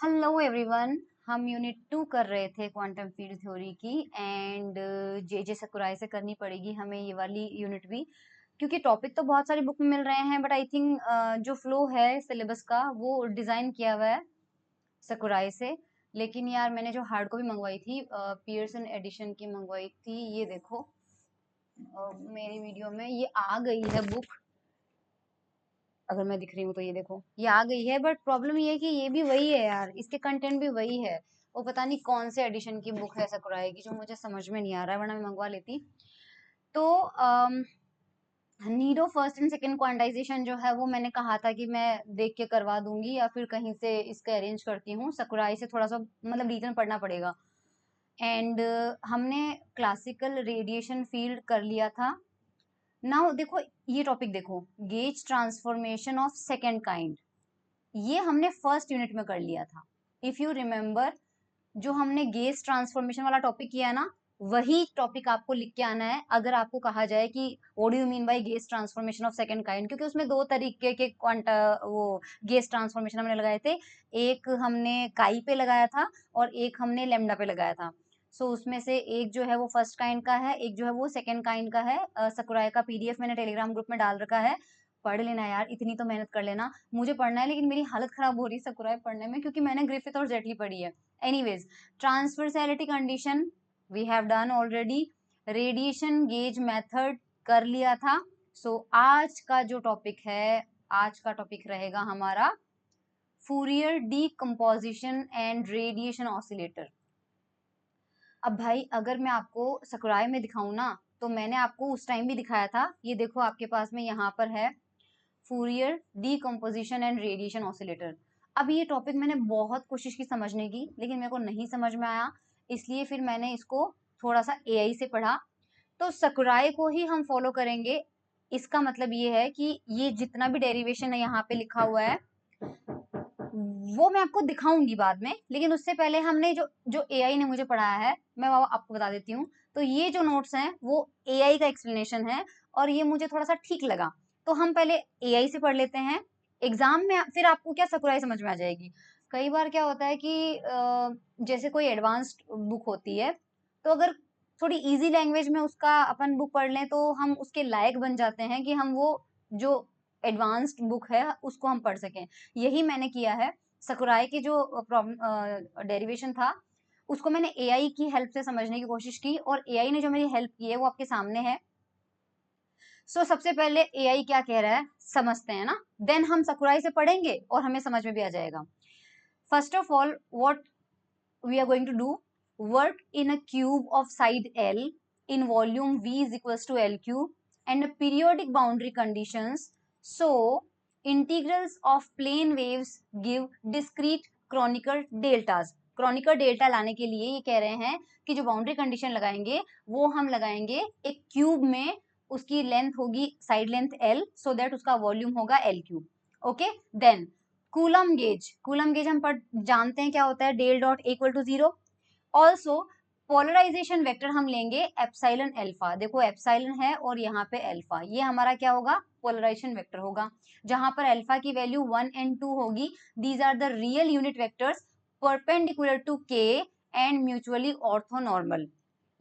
Hello everyone. हम unit 2 कर रहे थे क्वांटम फील्ड थ्योरी की एंड जे सकुराई से करनी पड़ेगी हमें ये वाली यूनिट भी, क्योंकि टॉपिक तो बहुत सारी बुक में मिल रहे हैं बट आई थिंक जो फ्लो है सिलेबस का वो डिजाइन किया हुआ है सकुराई से। लेकिन यार मैंने जो हार्ड कॉपी मंगवाई थी पियर्सन एडिशन की मंगवाई थी, ये देखो मेरी वीडियो में ये आ गई है बुक। अगर मैं दिख रही हूँ तो ये देखो ये आ गई है, बट प्रॉब्लम ये है कि ये भी वही है यार, इसके कंटेंट भी वही है। वो पता नहीं कौन से एडिशन की बुक है सकुराई की, जो मुझे समझ में नहीं आ रहा है, वरना मैं मंगवा लेती। तो need of first and second quantization जो है वो मैंने कहा था कि मैं देख के करवा दूंगी या फिर कहीं से इसका अरेंज करती हूँ। सकुराई से थोड़ा सा मतलब डिटेल पढ़ना पड़ेगा। एंड हमने क्लासिकल रेडिएशन फील्ड कर लिया था। नाउ देखो ये टॉपिक देखो, gauge transformation of second kind, ये हमने फर्स्ट यूनिट में कर लिया था। इफ यू रिमेम्बर, जो हमने गेज ट्रांसफॉर्मेशन वाला टॉपिक किया है ना, वही टॉपिक आपको लिख के आना है अगर आपको कहा जाए कि what do you mean by gauge transformation of second kind, क्योंकि उसमें दो तरीके के क्वांटा वो गेज ट्रांसफॉर्मेशन हमने लगाए थे। एक हमने काई पे लगाया था और एक हमने लेमडा पे लगाया था। सो उसमें से एक जो है वो फर्स्ट काइंड का है, एक जो है वो सेकंड काइंड का है। सकुराई का पीडीएफ मैंने टेलीग्राम ग्रुप में डाल रखा है, पढ़ लेना यार, इतनी तो मेहनत कर लेना। मुझे पढ़ना है लेकिन मेरी हालत खराब हो रही है सकुराई पढ़ने में, क्योंकि मैंने ग्रिफिथ और जेटली पढ़ी है। Anyways, transversality condition we have done already. Radiation gauge method कर लिया था। सो आज का जो टॉपिक है, आज का टॉपिक रहेगा हमारा Fourier decomposition and radiation oscillator. अब भाई अगर मैं आपको सकुराई में दिखाऊं ना, तो मैंने आपको उस टाइम भी दिखाया था, ये देखो आपके पास में यहाँ पर है Fourier decomposition and radiation oscillator. अब ये टॉपिक मैंने बहुत कोशिश की समझने की, लेकिन मेरे को नहीं समझ में आया, इसलिए फिर मैंने इसको थोड़ा सा एआई से पढ़ा। तो सकुराई को ही हम फॉलो करेंगे। इसका मतलब ये है कि ये जितना भी डेरिवेशन है यहाँ पे लिखा हुआ है वो मैं आपको दिखाऊंगी बाद में, लेकिन उससे पहले हमने जो जो एआई ने मुझे पढ़ाया है मैं वो आपको बता देती हूँ। तो ये जो नोट्स हैं वो एआई का एक्सप्लेनेशन है और ये मुझे थोड़ा सा ठीक लगा। तो हम पहले एआई से पढ़ लेते हैं, एग्जाम में फिर आपको क्या सकुराई समझ में आ जाएगी। कई बार क्या होता है कि जैसे कोई एडवांस्ड बुक होती है, तो अगर थोड़ी इजी लैंग्वेज में उसका अपन बुक पढ़ लें तो हम उसके लायक बन जाते हैं कि हम वो जो एडवांस्ड बुक है उसको हम पढ़ सकें। यही मैंने किया है। सकुराई की जो प्रॉब्लम डेरिवेशन था उसको मैंने एआई की हेल्प से समझने की कोशिश की, और एआई ने जो मेरी हेल्प की है वो आपके सामने है। सबसे पहले एआई क्या कह रहा है समझते हैं ना, देन हम सकुराई से पढ़ेंगे और हमें समझ में भी आ जाएगा। First of all what we are going to do, work in a cube of side L in volume V is equals to L cube and periodic boundary conditions. So integrals of plane waves give discrete Kronecker deltas. Kronecker delta लाने के लिए ये कह रहे हैं कि जो boundary condition लगाएंगे वो हम लगाएंगे एक क्यूब में, उसकी लेंथ होगी side length L, so that उसका वॉल्यूम होगा L cube. Okay, then coulomb gauge, coulomb gauge हम जानते हैं क्या होता है, del dot equal to 0। Also polarization vector हम लेंगे एप्सिलॉन अल्फा, देखो एप्सिलॉन है और यहाँ पे अल्फा, ये हमारा क्या होगा पोलराइजेशन वेक्टर होगा, जहां पर अल्फा की वैल्यू 1 एंड 2 होगी। These are the real unit vectors perpendicular to k and mutually orthonormal.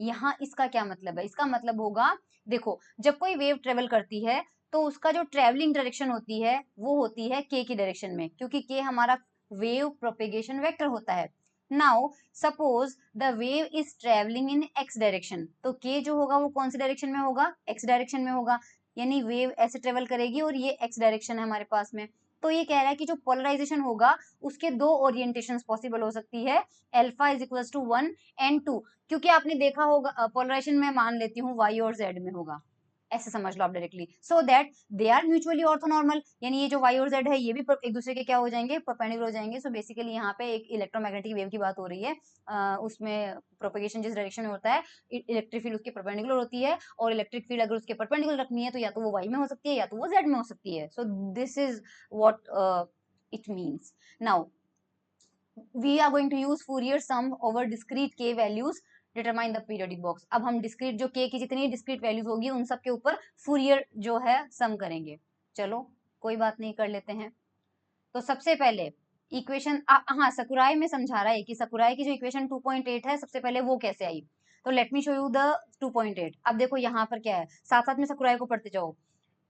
यहाँ इसका क्या मतलब है, इसका मतलब होगा देखो जब कोई वेव ट्रेवल करती है तो उसका जो ट्रेवलिंग डायरेक्शन होती है वो होती है के की डायरेक्शन में, क्योंकि के हमारा वेव प्रोपेगेशन वेक्टर होता है। Now suppose the wave is travelling in x direction, तो के जो होगा वो कौन सी डायरेक्शन में होगा, एक्स डायरेक्शन में होगा, यानी वेव ऐसे ट्रेवल करेगी और ये एक्स डायरेक्शन है हमारे पास में। तो ये कह रहा है कि जो पोलराइजेशन होगा उसके दो ओरिएंटेशन पॉसिबल हो सकती है, alpha is equal to 1 and 2, क्योंकि आपने देखा होगा पोलराइजेशन में मान लेती हूँ वाई और जेड में होगा, ऐसे समझ लो आप directly, so that they are mutually orthonormal, यानी ये जो वाई और जेड है ये भी एक दूसरे के क्या हो जाएंगे, परपेंडिकुलर हो जाएंगे। सो बेसिकली यहाँ पे एक इलेक्ट्रोमैग्नेटिक वेव की बात हो रही है, उसमें प्रोपेगेशन जिस डायरेक्शन में होता है इलेक्ट्रिक फील्ड उसके परपेंडिकुलर होती है, और इलेक्ट्रिक फील्ड अगर उसके परपेंडिकुलर रखनी है तो या तो वो वाई में हो सकती है या तो वो जेड में हो सकती है। So this is what it means. Now we are going to use Fourier sum over discrete k values, determine the periodic box। अब हम discrete जो k की जितनी discrete values होगी उन सब के ऊपर Fourier जो है सम करेंगे। चलो कोई बात नहीं, कर लेते हैं। तो सबसे पहले इक्वेशन हाँ सकुराई में समझा रहा है कि सकुराई की जो इक्वेशन 2.8 है सबसे पहले वो कैसे आई। तो let me show you the 2.8। अब देखो यहाँ पर क्या है, साथ साथ में सकुराई को पढ़ते जाओ।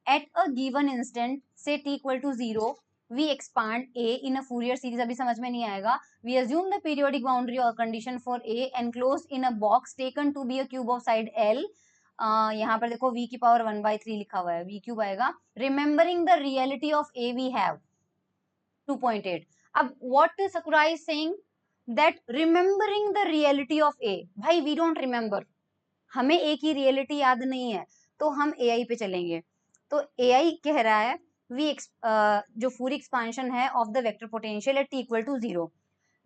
एट अ गिवन इंस्टेंट से t equal to 0 we expand a in a Fourier series. अभी समझ में नहीं आएगा। We assume the periodic boundary और condition for a enclose in a box taken to be a cube of side l। यहाँ पर देखो v की पावर 1/3 लिखा हुआ है, v क्यूब आएगा। Remembering the reality of a we have 2.8। अब what Sakurai is saying that remembering the reality of A, भाई we don't remember, हमें A की रियलिटी याद नहीं है, तो हम AI पे चलेंगे। तो AI कह रहा है जो फूरियर एक्सपांशन है of the vector potential at t equal to 0।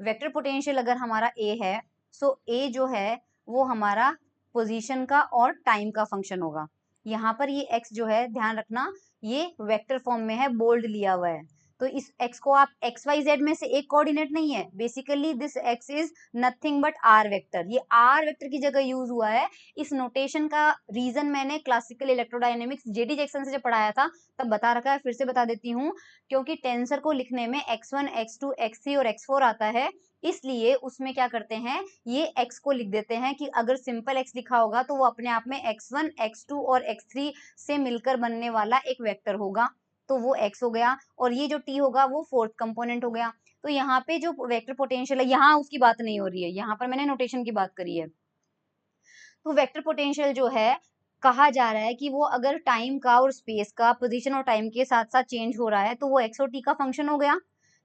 Vector potential अगर हमारा A है, सो A जो है वो हमारा पोजीशन का और टाइम का फंक्शन होगा। यहाँ पर ये x जो है ध्यान रखना ये वेक्टर फॉर्म में है, बोल्ड लिया हुआ है। तो इस x को आप एक्स वाई जेड में से एक कोऑर्डिनेट नहीं है, basically this x is nothing but r vector. ये r वेक्टर की जगह यूज हुआ है। इस नोटेशन का रीजन मैंने क्लासिकल इलेक्ट्रोडायनेमिक्स जेडी जैक्सन से जब पढ़ाया था तब बता रखा है, फिर से बता देती हूँ। क्योंकि टेंसर को लिखने में x1 x2 x3 और x4 आता है, इसलिए उसमें क्या करते हैं ये x को लिख देते हैं कि अगर सिंपल x लिखा होगा तो वो अपने आप में x1 x2 और x3 से मिलकर बनने वाला एक वेक्टर होगा, तो वो x हो गया। और ये जो t होगा वो फोर्थ कंपोनेंट हो गया। तो यहाँ पे जो वेक्टर पोटेंशियल है, यहाँ उसकी बात नहीं हो रही है, यहाँ पर मैंने नोटेशन की बात करी है। तो वेक्टर पोटेंशियल जो है कहा जा रहा है कि वो अगर टाइम का और स्पेस का पोजीशन और टाइम के साथ साथ चेंज हो रहा है तो वो x और t का फंक्शन हो गया।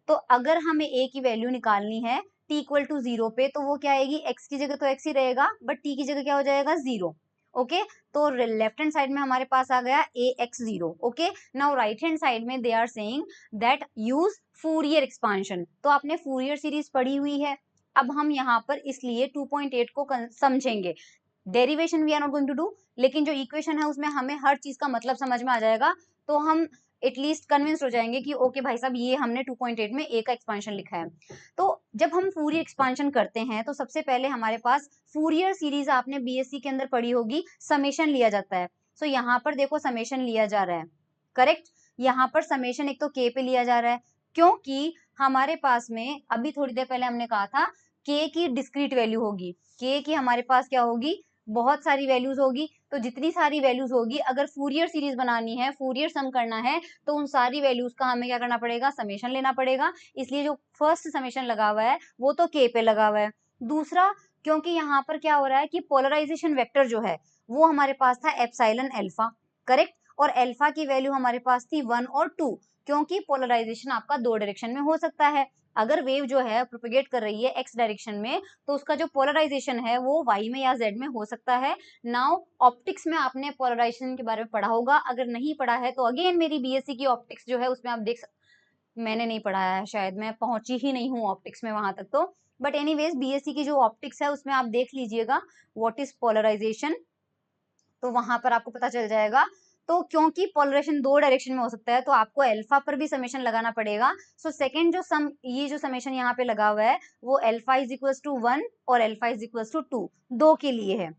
तो अगर हमें a की वैल्यू निकालनी है t इक्वल टू 0 पे, तो वो क्या आएगी, x की जगह तो x ही रहेगा बट t की जगह क्या हो जाएगा 0। ओके, तो लेफ्ट हैंड साइड में हमारे पास आ गया ax0। Okay, now right hand side में they are saying that use Fourier expansion. तो आपने फूरियर सीरीज पढ़ी हुई है। अब हम यहाँ पर इसलिए 2.8 को समझेंगे। Derivation we are not going to do, लेकिन जो इक्वेशन है उसमें हमें हर चीज का मतलब समझ में आ जाएगा, तो हम एटलीस्ट कन्विंस्ड हो जाएंगे कि ओके भाई साहब ये हमने 2.8 में a का एक्सपांशन लिखा है। तो जब हम फूरियर एक्सपांशन करते हैं तो सबसे पहले हमारे पास फूरियर सीरीज आपने बीएससी के अंदर पढ़ी होगी, समेशन लिया जाता है। सो यहाँ पर देखो समेशन लिया जा रहा है, करेक्ट। यहाँ पर समेशन एक तो k पे लिया जा रहा है, क्योंकि हमारे पास में अभी थोड़ी देर पहले हमने कहा था k की डिस्क्रीट वैल्यू होगी, k की हमारे पास क्या होगी, बहुत सारी वैल्यूज होगी। तो जितनी सारी वैल्यूज होगी, अगर फूरियर सीरीज बनानी है, फूरियर सम करना है, तो उन सारी वैल्यूज का हमें क्या करना पड़ेगा, समेशन लेना पड़ेगा। इसलिए जो फर्स्ट समेशन लगा हुआ है वो तो k पे लगा हुआ है। दूसरा, क्योंकि यहाँ पर क्या हो रहा है कि पोलराइजेशन वेक्टर जो है वो हमारे पास था एप्सिलॉन अल्फा, करेक्ट। और अल्फा की वैल्यू हमारे पास थी 1 और 2, क्योंकि पोलराइजेशन आपका दो डायरेक्शन में हो सकता है। अगर वेव जो है प्रोपेगेट कर रही है x डायरेक्शन में, तो उसका जो पोलराइजेशन है वो y में या z में हो सकता है। नाउ ऑप्टिक्स में आपने पोलराइजेशन के बारे में पढ़ा होगा, अगर नहीं पढ़ा है तो अगेन मेरी बीएससी की ऑप्टिक्स जो है उसमें आप मैंने नहीं पढ़ाया है, शायद मैं पहुंची ही नहीं हूँ ऑप्टिक्स में वहां तक तो। बट एनीवेज बीएससी की जो ऑप्टिक्स है उसमें आप देख लीजिएगा व्हाट इज पोलराइजेशन, तो वहां पर आपको पता चल जाएगा। तो क्योंकि पोलराइजेशन दो डायरेक्शन में हो सकता है तो आपको अल्फा पर भी समेशन लगाना पड़ेगा। सो सेकंड जो ये जो समेशन यहाँ पे लगा हुआ है वो अल्फा इज इक्वल्स टू 1 और अल्फा इज इक्वल्स टू 2, दो के लिए है।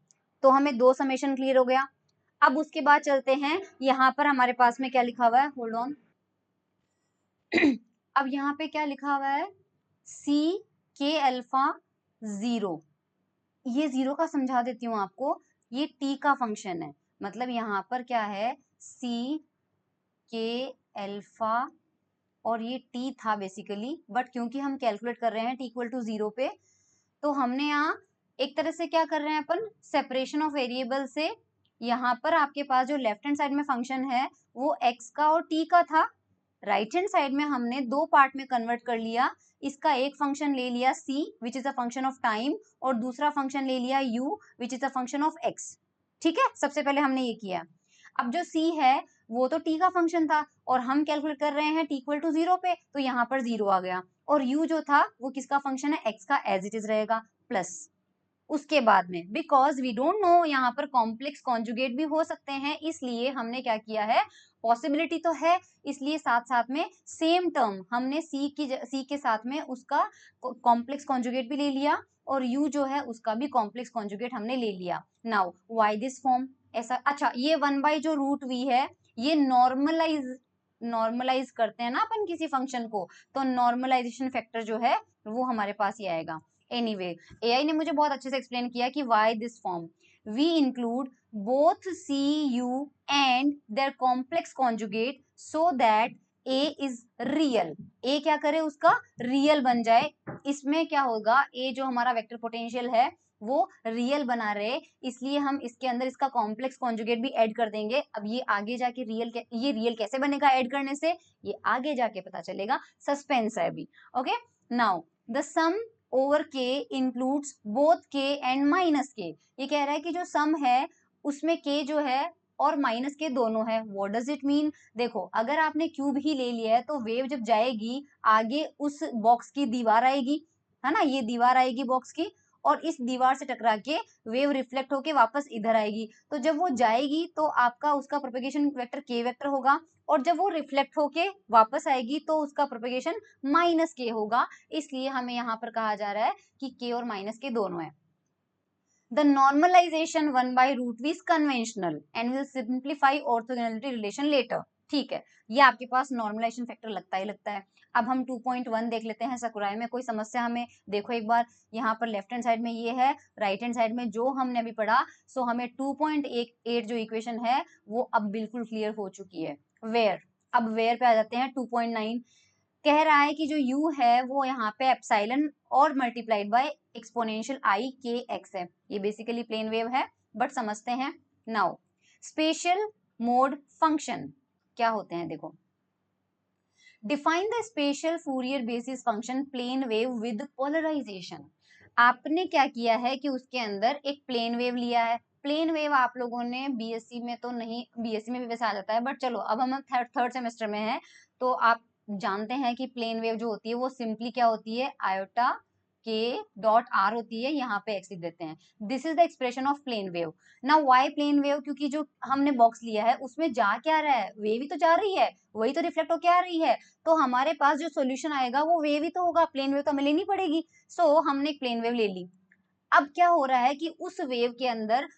तो हमें दो समेशन क्लियर हो गया। अब उसके बाद चलते हैं, यहाँ पर हमारे पास में क्या लिखा हुआ है, होल्ड ऑन। अब यहाँ पे क्या लिखा हुआ है, सी के अल्फा 0। ये 0 का समझा देती हूँ आपको, ये t का फंक्शन है। मतलब यहाँ पर क्या है, c के अल्फा और ये t था बेसिकली, बट क्योंकि हम कैलकुलेट कर रहे हैं t इक्वल टू 0 पे, तो हमने यहाँ एक तरह से क्या कर रहे हैं अपन, सेपरेशन ऑफ वेरिएबल से। यहाँ पर आपके पास जो लेफ्ट हैंड साइड में फंक्शन है वो x का और t का था, राइट हैंड साइड में हमने दो पार्ट में कन्वर्ट कर लिया। इसका एक फंक्शन ले लिया c which is a function of time, और दूसरा फंक्शन ले लिया u which is a function of x। ठीक है, सबसे पहले हमने ये किया। अब जो c है वो तो t का फंक्शन था और हम कैलकुलेट कर रहे हैं t इक्वल टू 0 पे, तो यहाँ पर 0 आ गया। और u जो था वो किसका फंक्शन है, x का, एज इट इज रहेगा, प्लस उसके बाद में बिकॉज वी डोंट नो यहाँ पर कॉम्प्लेक्स कॉन्जुगेट भी हो सकते हैं, इसलिए हमने क्या किया है, पॉसिबिलिटी तो है, इसलिए साथ साथ में सेम टर्म हमने सी के साथ में उसका कॉम्प्लेक्स कॉन्जुगेट भी ले लिया और u जो है उसका भी कॉम्प्लेक्स कॉन्जुगेट हमने ले लिया। नाउ व्हाई दिस फॉर्म, ऐसा, अच्छा ये 1 बाई जो रूट v है ये नॉर्मलाइज करते हैं ना अपन किसी फंक्शन को, तो नॉर्मलाइजेशन फैक्टर जो है वो हमारे पास ही आएगा। एनीवे, एआई ने मुझे बहुत अच्छे से एक्सप्लेन किया कि why this form, we include both c u and their complex conjugate so that a is real. ए क्या करे, उसका रियल बन जाए। इसमें क्या होगा, ए जो हमारा वेक्टर पोटेंशियल है वो रियल बना रहे, इसलिए हम इसके अंदर इसका कॉम्प्लेक्स कॉन्जुगेट भी ऐड कर देंगे। अब ये आगे जाके ये रियल कैसे बनेगा ऐड करने से, ये आगे जाके पता चलेगा, सस्पेंस है अभी। Okay, now the sum over k includes both k and minus k. ये कह रहा है कि जो सम है उसमें के जो है और माइनस के दोनों है। व्हाट डज इट मीन, देखो अगर आपने क्यूब ही ले लिया है तो वेव जब जाएगी आगे उस बॉक्स की दीवार आएगी, है ना, ये दीवार आएगी बॉक्स की, और इस दीवार से टकरा के वेव रिफ्लेक्ट होके वापस इधर आएगी। तो जब वो जाएगी तो आपका उसका प्रोपेगेशन वेक्टर के वेक्टर होगा, और जब वो रिफ्लेक्ट होके वापस आएगी तो उसका प्रोपेगेशन माइनस के होगा। इसलिए हमें यहाँ पर कहा जा रहा है कि के और माइनस के दोनों है। The normalization 1 by root v is conventional and will simplify orthogonality relation later. ठीक है, ये आपके पास नॉर्मलाइजेशन फैक्टर लगता ही लगता है। अब हम 2.1 देख लेते हैं सकुराई में, कोई समस्या हमें, देखो एक बार यहाँ पर लेफ्ट हैंड साइड में ये है, राइट हैंड साइड में जो हमने अभी पढ़ा, सो हमें 2.8 जो इक्वेशन है वो अब बिल्कुल क्लियर हो चुकी है। वेयर, अब वेयर पे आ जाते हैं। 2.9 कह रहा है कि जो u है वो यहाँ पे एप्सिलॉन और multiplied by exponential i k x है। ये बेसिकली प्लेन वेव है, बट समझते हैं। नाउ स्पेशल मोड फंक्शन क्या होते हैं, देखो define the special Fourier basis function plane wave with polarization. आपने क्या किया है कि उसके अंदर एक प्लेन वेव लिया है। प्लेन वेव आप लोगों ने बीएससी में तो नहीं, बीएससी में भी वैसे आ जाता है, बट चलो अब हम थर्ड सेमेस्टर में है तो आप जानते हैं कि प्लेन वेव जो होती है वो सिंपली क्या होती है, आयोटा के डॉट आर होती है, यहाँ पे एक्स लिख देते हैं। This is the expression of plane wave. ना वाई प्लेन वेव, क्योंकि जो हमने बॉक्स लिया है उसमें जा क्या रहा है, वेव ही तो जा रही है, वही तो रिफ्लेक्ट होके आ रही है, तो हमारे पास जो सोल्यूशन आएगा वो वेव ही तो होगा, प्लेन वेव तो हमें लेनी पड़ेगी। सो हमने एक प्लेन वेव ले ली। अब क्या हो रहा है कि उस वेव के अंदर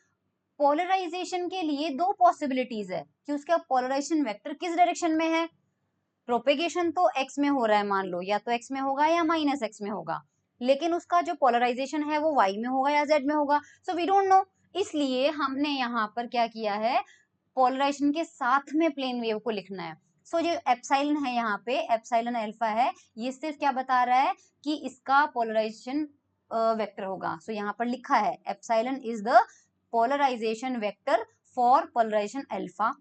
पोलराइजेशन के लिए दो पॉसिबिलिटीज है कि उसका पोलराइजेशन वेक्टर किस डायरेक्शन में है। प्रोपेगेशन तो x में हो रहा है, मान लो या तो x में होगा या माइनस x में होगा, लेकिन उसका जो पोलराइजेशन है वो y में होगा या z में होगा, सो वी डोंट नो। इसलिए हमने यहाँ पर क्या किया है, पोलराइजेशन के साथ में प्लेन वेव को लिखना है। सो जो एप्सिलॉन है यहाँ पे, एप्सिलॉन अल्फा है, ये सिर्फ क्या बता रहा है कि इसका पोलराइजेशन वेक्टर होगा। सो यहाँ पर लिखा है epsilon is the polarization vector for polarization alpha.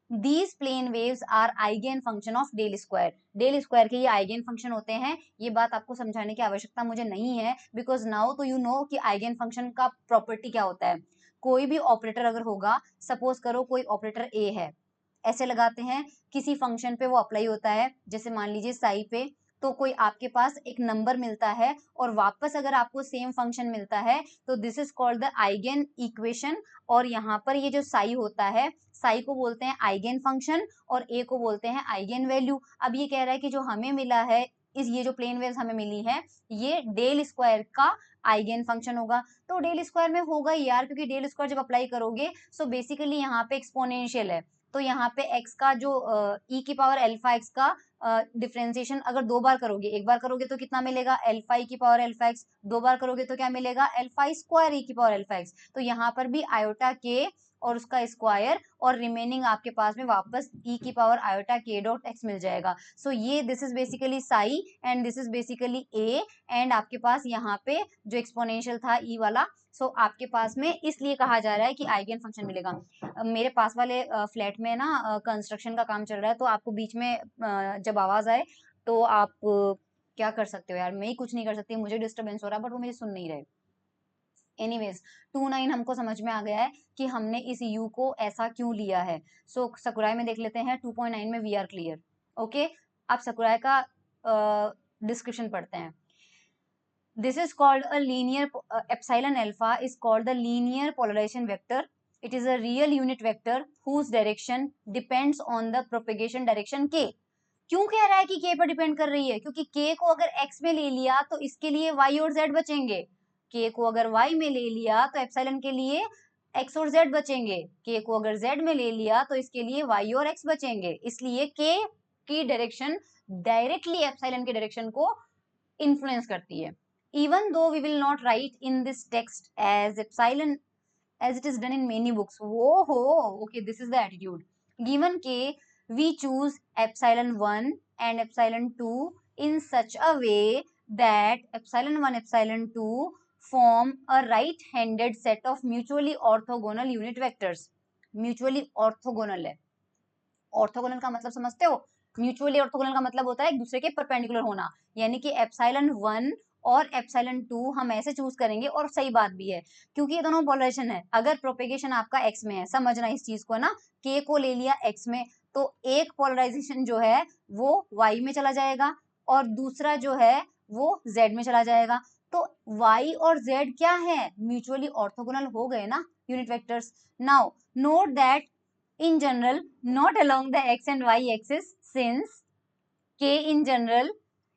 These plane waves are eigen function of del square. Del square के ये आइगेन फंक्शन होते हैं। ये बात आपको समझाने की आवश्यकता मुझे नहीं है, बिकॉज नाउ तो यू नो कि आइगेन फंक्शन का प्रॉपर्टी क्या होता है। कोई भी ऑपरेटर अगर होगा, सपोज करो कोई ऑपरेटर ए है, ऐसे लगाते हैं किसी फंक्शन पे वो अप्लाई होता है, जैसे मान लीजिए साई पे, तो कोई आपके पास एक नंबर मिलता है और वापस अगर आपको सेम फंक्शन मिलता है तो this is called the eigen equation. और यहाँ पर ये जो साई होता है, साई को बोलते हैं आइगेन फंक्शन और ए को बोलते हैं आइगेन वैल्यू। अब ये कह रहा है कि जो हमें मिला है, इस ये जो प्लेन वेव्स हमें मिली है, ये डेल स्क्वायर का आइगेन फंक्शन होगा। तो डेल स्क्वायर में होगा ही यार, क्योंकि डेल स्क्वायर जब अप्लाई करोगे, सो बेसिकली यहाँ पे एक्सपोनेंशियल है, तो यहाँ पे x का जो e की पावर अल्फा x का डिफरेंशिएशन अगर दो बार करोगे, एक बार करोगे तो कितना मिलेगा, अल्फा e की पावर अल्फा x, दो बार करोगे तो क्या मिलेगा, अल्फा स्क्वायर e की पावर अल्फा x। तो यहाँ पर भी आयोटा के और उसका स्क्वायर और रिमेनिंग आपके पास में वापस e की power iota k dot x मिल जाएगा। सो ये this is basically Sai and this is basically a, and आपके पास यहाँ पे जो एक्सपोनेंशियल था e वाला, सो आपके पास में इसलिए कहा जा रहा है कि आइगेन फंक्शन मिलेगा। मेरे पास वाले फ्लैट में ना कंस्ट्रक्शन का काम चल रहा है, तो आपको बीच में जब आवाज आए तो आप क्या कर सकते हो यार, मैं ही कुछ नहीं कर सकती, मुझे डिस्टर्बेंस हो रहा है बट वो मुझे सुन नहीं रहे। एनीवेज 2.9 हमको समझ में आ गया है कि हमने इस u को ऐसा क्यों लिया है। सो सकुराई में देख लेते हैं 2.9 में, वी आर क्लियर। ओके, अब सकुराई का डिस्क्रिप्शन पढ़ते हैं। This is called a linear, epsilon alpha is called the linear polarization vector. It is a real unit vector whose direction depends on the propagation direction k. क्यों कह रहा है कि k पर डिपेंड कर रही है, क्योंकि k को अगर x में ले लिया तो इसके लिए y और z बचेंगे, k को अगर y में ले लिया तो एप्सिलॉन के लिए x और z बचेंगे, k को अगर z में ले लिया तो इसके लिए y और x बचेंगे, इसलिए k की डायरेक्शन डायरेक्टली एप्सिलॉन के डायरेक्शन को इन्फ्लुएंस करती है. Even though we will not write in this text as epsilon as it is done in many books. Oh, okay, this is the attitude. Given K, we choose epsilon 1 and epsilon 2 in such a way that epsilon 1, epsilon 2 form a right-handed set of mutually orthogonal unit vectors. Mutually orthogonal है. Orthogonal का मतलब समझते हो? Mutually orthogonal का मतलब होता है एक दूसरे के परपेंडिकुलर होना, यानी कि एप्सिलॉन 1 और एप्सिलॉन 2 हम ऐसे चूज करेंगे, और सही बात भी है क्योंकि ये दोनों पोलराइजेशन है. अगर प्रोपेगेशन आपका एक्स में है, समझना इस चीज को ना, के को ले लिया एक्स में, तो एक पोलराइजेशन जो है वो वाई में चला जाएगा और दूसरा जो है वो जेड में चला जाएगा. तो वाई और जेड क्या है? म्यूचुअली ऑर्थोगोनल हो गए ना unit vectors. Now note that in general not along the x and y axis since k in general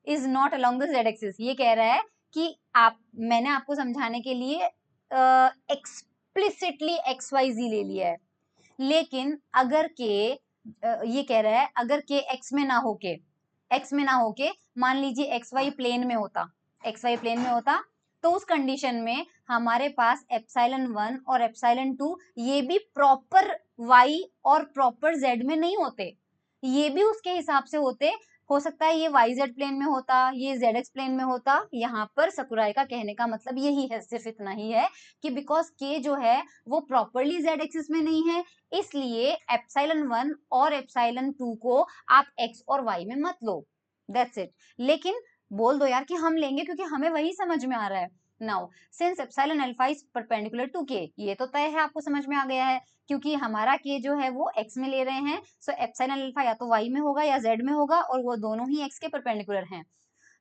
is not along the z axis. ये कह रहा है कि मैंने आपको समझाने के लिए explicitly x y z ले लिया है, लेकिन अगर k ये कह रहा है अगर k x में ना हो के मान लीजिए xy प्लेन में होता, तो उस कंडीशन में हमारे पास एप्सिलॉन 1 और एप्सिलॉन 2 ये भी प्रॉपर y और प्रॉपर z में नहीं होते, ये भी उसके हिसाब से होते. हो सकता है ये yz प्लेन में होता, ये zx प्लेन में होता. यहाँ पर सकुराई का कहने का मतलब यही है, सिर्फ इतना ही है कि बिकॉज k जो है वो प्रॉपरली z एक्सिस में नहीं है, इसलिए एप्सिलॉन 1 और एप्सिलॉन 2 को आप x और y में मत लो. That's it. लेकिन बोल दो यार कि हम लेंगे क्योंकि हमें वही समझ में आ रहा है. Now since epsilon alpha is perpendicular to k, ये तो तय है, आपको समझ में आ गया है क्योंकि हमारा के जो है वो x में ले रहे हैं. सो एप्सिलॉन अल्फा या तो y में होगा या z में होगा, और वो दोनों ही x के परपेंडिकुलर हैं.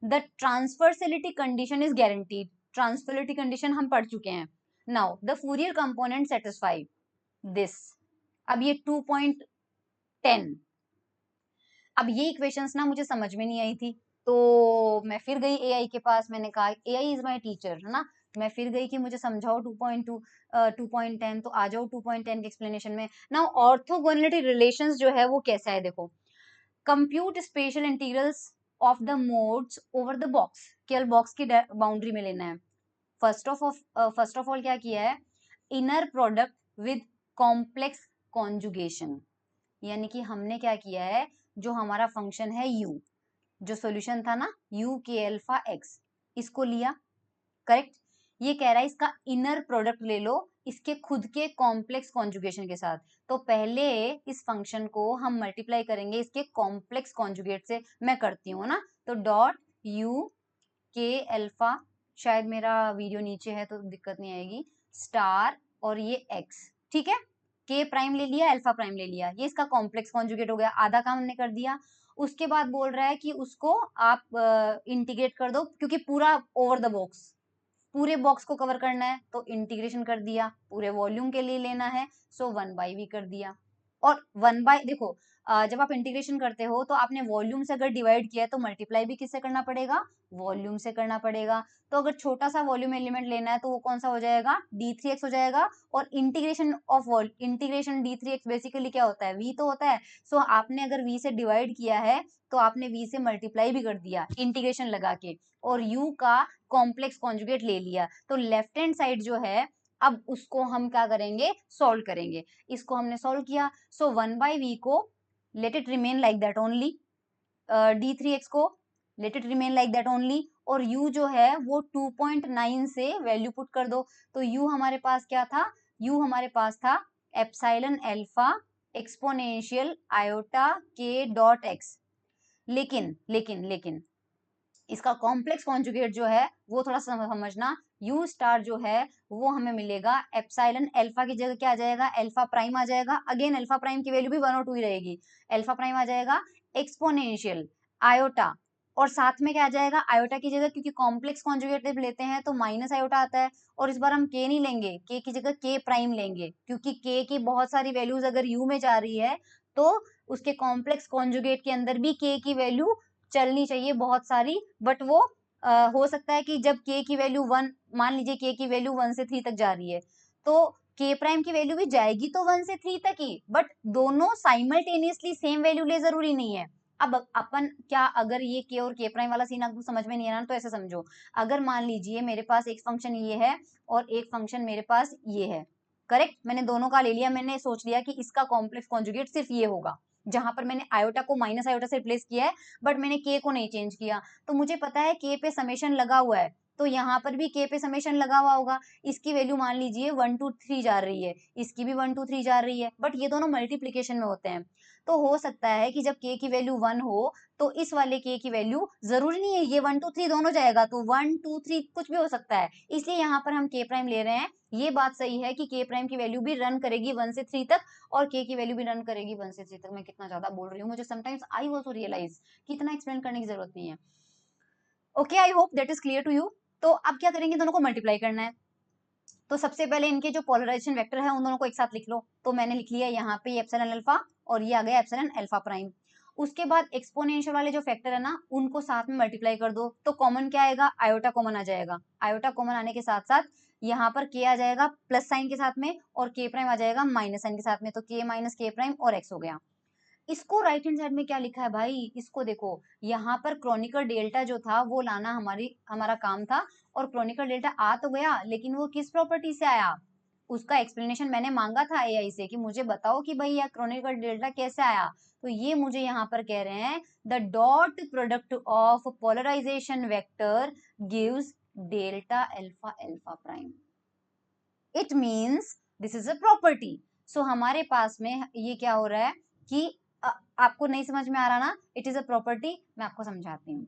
The transversality condition is guaranteed. Transversality condition हम पढ़ चुके हैं. Now the Fourier component satisfy this. अब ये 2.10, अब ये इक्वेशंस ना मुझे समझ में नहीं आई थी, तो मैं फिर गई एआई के पास. मैंने कहा एआई इज माय टीचर, है ना. मैं फिर गई कि मुझे समझाओ 2.2 2.10, तो आ जाओ 2.10 के एक्सप्लेनेशन में. नाउ ऑर्थोगोनलिटी रिलेशंस जो है वो कैसा है देखो. Compute special integrals of the modes over the box. केवल बॉक्स की बाउंड्री में लेना है. फर्स्ट ऑफ ऑल क्या किया है? Inner product with complex conjugation, यानी कि हमने क्या किया है, जो हमारा फंक्शन है u, जो सॉल्यूशन था ना u के अल्फा x, इसको लिया. करेक्ट. ये कह रहा है इसका इनर प्रोडक्ट ले लो इसके खुद के कॉम्प्लेक्स कॉन्जुगेशन के साथ. तो पहले इस फंक्शन को हम मल्टीप्लाई करेंगे इसके कॉम्प्लेक्स कॉन्जुगेट से. मैं करती हूँ ना, तो डॉट u के अल्फा, शायद मेरा वीडियो नीचे है तो दिक्कत नहीं आएगी, स्टार और ये x. ठीक है, के प्राइम ले लिया, अल्फा प्राइम ले लिया, ये इसका कॉम्प्लेक्स कॉन्जुगेट हो गया. आधा काम हमने कर दिया. उसके बाद बोल रहा है कि उसको आप इंटीग्रेट कर दो क्योंकि पूरा ओवर द बॉक्स, पूरे बॉक्स को कवर करना है, तो इंटीग्रेशन कर दिया. पूरे वॉल्यूम के लिए लेना है, सो 1/v कर दिया. और 1/, देखो जब आप इंटीग्रेशन करते हो तो आपने वॉल्यूम से अगर डिवाइड किया है तो मल्टीप्लाई भी किससे करना पड़ेगा? वॉल्यूम से करना पड़ेगा. तो अगर छोटा सा वॉल्यूम एलिमेंट लेना है तो वो कौन सा हो जाएगा? d3x हो जाएगा. और इंटीग्रेशन d3x बेसिकली क्या होता है? v तो होता है. सो आपने अगर v से डिवाइड किया है तो आपने v से मल्टीप्लाई भी कर दिया इंटीग्रेशन लगा के, और u का कॉम्प्लेक्स कॉन्जुगेट ले लिया. तो लेफ्ट हैंड साइड जो है अब उसको हम क्या करेंगे? सॉल्व करेंगे. इसको हमने सॉल्व किया, सो 1/v को let it remain like that only, d3x को let it remain like that only, और u जो है वो 2.9 से वैल्यू पुट कर दो. तो u हमारे पास क्या था? u हमारे पास था epsilon alpha exponential iota k dot x. लेकिन इसका कॉम्प्लेक्स कॉन्जुगेट जो है वो थोड़ा समझना. u स्टार जो है वो हमें मिलेगा एप्सिलॉन अल्फा की जगह क्या आ जाएगा? अल्फा प्राइम आ जाएगा. अगेन अल्फा प्राइम की वैल्यू भी 1 और 2 ही रहेगी. अल्फा प्राइम आ जाएगा एक्सपोनेंशियल आयोटा, और साथ में क्या आ जाएगा? आयोटा की जगह, क्योंकि कॉम्प्लेक्स कॉन्जुगेट लेते हैं तो माइनस आयोटा आता है. और इस बार हम k नहीं लेंगे, k की जगह k प्राइम लेंगे, क्योंकि k की बहुत सारी वैल्यूज अगर u में जा रही है तो उसके कॉम्प्लेक्स कॉन्जुगेट के अंदर भी k की वैल्यू चलनी चाहिए बहुत सारी. बट वो हो सकता है कि जब k की वैल्यू 1, मान लीजिए k की वैल्यू 1 से 3 तक जा रही है, तो k प्राइम की वैल्यू भी जाएगी तो 1 से 3 तक ही, बट दोनों साइमल्टेनियसली सेम वैल्यू ले जरूरी नहीं है. अब अपन क्या, अगर ये के और के प्राइम वाला सीन आपको समझ में नहीं आ रहा तो ऐसे समझो, अगर मान लीजिए मेरे पास एक फंक्शन ये है और एक फंक्शन मेरे पास ये है, करेक्ट, मैंने दोनों का ले लिया, मैंने सोच लिया कि इसका कॉम्प्लेक्स कॉन्जुगेट सिर्फ ये होगा, जहां पर मैंने आयोटा को माइनस आयोटा से रिप्लेस किया है, बट मैंने के को नहीं चेंज किया, तो मुझे पता है के पे समेशन लगा हुआ है, तो यहाँ पर भी के पे समेशन लगा हुआ होगा, इसकी वैल्यू मान लीजिए 1 2 3 जा रही है, इसकी भी 1 2 3 जा रही है, बट ये दोनों मल्टीप्लीकेशन में होते हैं, तो हो सकता है कि जब के की वैल्यू 1 हो तो इस वाले के की वैल्यू, जरूरी नहीं है ये 1 2 3 दोनों जाएगा, तो 1 2 3 कुछ भी हो सकता है, इसलिए यहाँ पर हम के प्राइम ले रहे हैं। ये बात सही है कि के प्राइम की वैल्यू भी रन करेगी 1 से 3 तक और के की वैल्यू भी रन करेगी 1 से 3 तक। मैं कितना ज्यादा बोल रही हूँ, मुझे समटाइम्स आई ऑल्सो रियलाइज कि इतना एक्सप्लेन करने की जरूरत नहीं है। Okay, I hope that is clear to you. तो अब क्या करेंगे, दोनों को मल्टीप्लाई करना है, तो सबसे पहले इनके जो पोलराइजेशन वेक्टर है उन दोनों को एक साथ लिख लो, तो मैंने लिख लिया यहाँ पे एप्सिलॉन अल्फा और ये आ गया एप्सिलॉन अल्फा प्राइम। उसके बाद एक्सपोनेंशियल वाले जो फैक्टर है ना उनको साथ में मल्टीप्लाई कर दो, तो कॉमन क्या आएगा, आयोटा कॉमन आ जाएगा, आयोटा कॉमन आने के साथ साथ यहाँ पर के आ जाएगा प्लस साइन के साथ में और के प्राइम आ जाएगा माइनस साइन के साथ में, तो के माइनस के प्राइम और एक्स हो गया। इसको राइट हैंड साइड में क्या लिखा है भाई, इसको देखो, यहाँ पर क्रॉनिकल डेल्टा जो था वो लाना हमारा काम था, और क्रॉनिकल डेल्टा आ तो गया लेकिन वो किस प्रॉपर्टी से आया, उसका एक्सप्लेनेशन मैंने मांगा था एआई से कि मुझे बताओ कि भाई यह क्रॉनिकल डेल्टा कैसे आया, तो ये मुझे यहाँ पर कह रहे हैं the dot product of polarization vector gives delta alpha alpha prime, it means this is a property. So हमारे पास में ये क्या हो रहा है कि आपको नहीं समझ में आ रहा ना, इट इज अ प्रॉपर्टी, मैं आपको समझाती हूँ,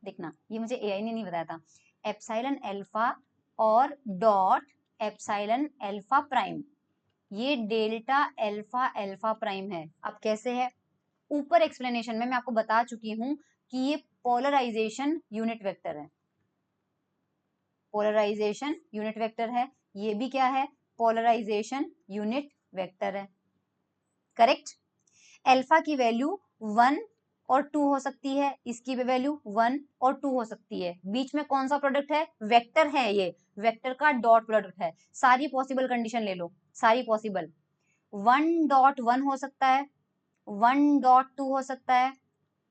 देखना, ये मुझे एआई ने नहीं बताया था, एप्सिलॉन अल्फा और डॉट एप्सिलॉन अल्फा प्राइम, ये डेल्टा अल्फा अल्फा प्राइम है। अब कैसे है, ऊपर एक्सप्लेनेशन में मैं आपको बता चुकी हूँ कि ये पोलराइजेशन यूनिट वेक्टर है, पोलराइजेशन यूनिट वेक्टर है, ये भी क्या है, पोलराइजेशन यूनिट वेक्टर है, करेक्ट। अल्फा की वैल्यू 1 और 2 हो सकती है, इसकी भी वैल्यू 1 और 2 हो सकती है, बीच में कौन सा प्रोडक्ट है, वेक्टर है, ये वेक्टर का डॉट प्रोडक्ट है, सारी पॉसिबल कंडीशन ले लो, सारी पॉसिबल, 1.1 हो सकता है, 1.2 हो सकता है,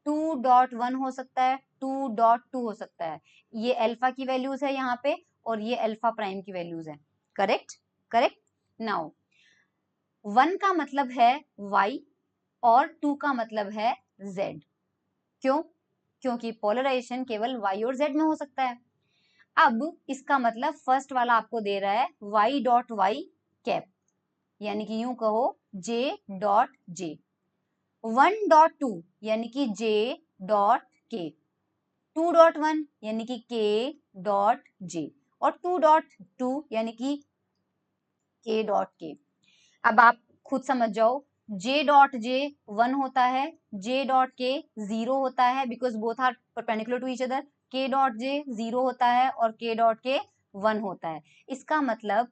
2.1 हो सकता है, 2.2 हो सकता है, ये अल्फा की वैल्यूज है यहाँ पे और ये अल्फा प्राइम की वैल्यूज है, करेक्ट, करेक्ट। नाउ 1 का मतलब है y और 2 का मतलब है z, क्यों, क्योंकि पोलराइजेशन केवल y और z में हो सकता है। अब इसका मतलब फर्स्ट वाला आपको दे रहा है y डॉट y कैप, यानी कि यूं कहो j डॉट j, 1.2 यानी कि j डॉट k, 2.1 यानी कि k डॉट j और 2.2 यानी कि k डॉट k। अब आप खुद समझ जाओ, j डॉट j 1 होता है, j डॉट k 0 होता है because both are perpendicular to each other, k dot j 0 होता है और k डॉट k 1 होता है। इसका मतलब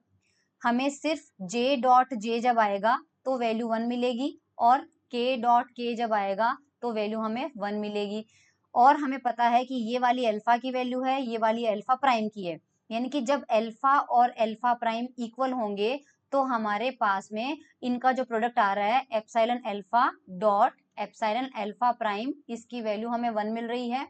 हमें सिर्फ j डॉट j जब आएगा तो वैल्यू 1 मिलेगी और k डॉट k जब आएगा तो वैल्यू हमें 1 मिलेगी, और हमें पता है कि ये वाली अल्फा की वैल्यू है, ये वाली अल्फा प्राइम की है, यानी कि जब अल्फा और अल्फा प्राइम इक्वल होंगे तो हमारे पास में इनका जो प्रोडक्ट आ रहा है epsilon alpha dot epsilon alpha prime, इसकी वैल्यू हमें 1 मिल रही है,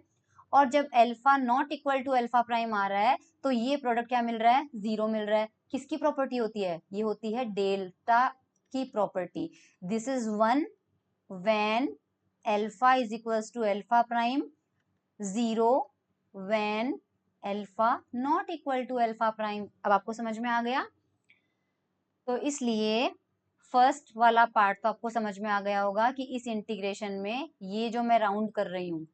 और जब alpha not equal to alpha prime आ रहा है तो ये प्रोडक्ट क्या मिल रहा है, 0 मिल रहा है। किसकी प्रॉपर्टी होती है, ये होती है डेल्टा की property, this is 1 when alpha is equals to alpha prime, 0 when alpha not equal to alpha prime. अब आपको समझ में आ गया, तो इसलिए फर्स्ट वाला पार्ट तो आपको समझ में आ गया होगा कि इस इंटीग्रेशन में ये जो मैं राउंड कर रही हूँ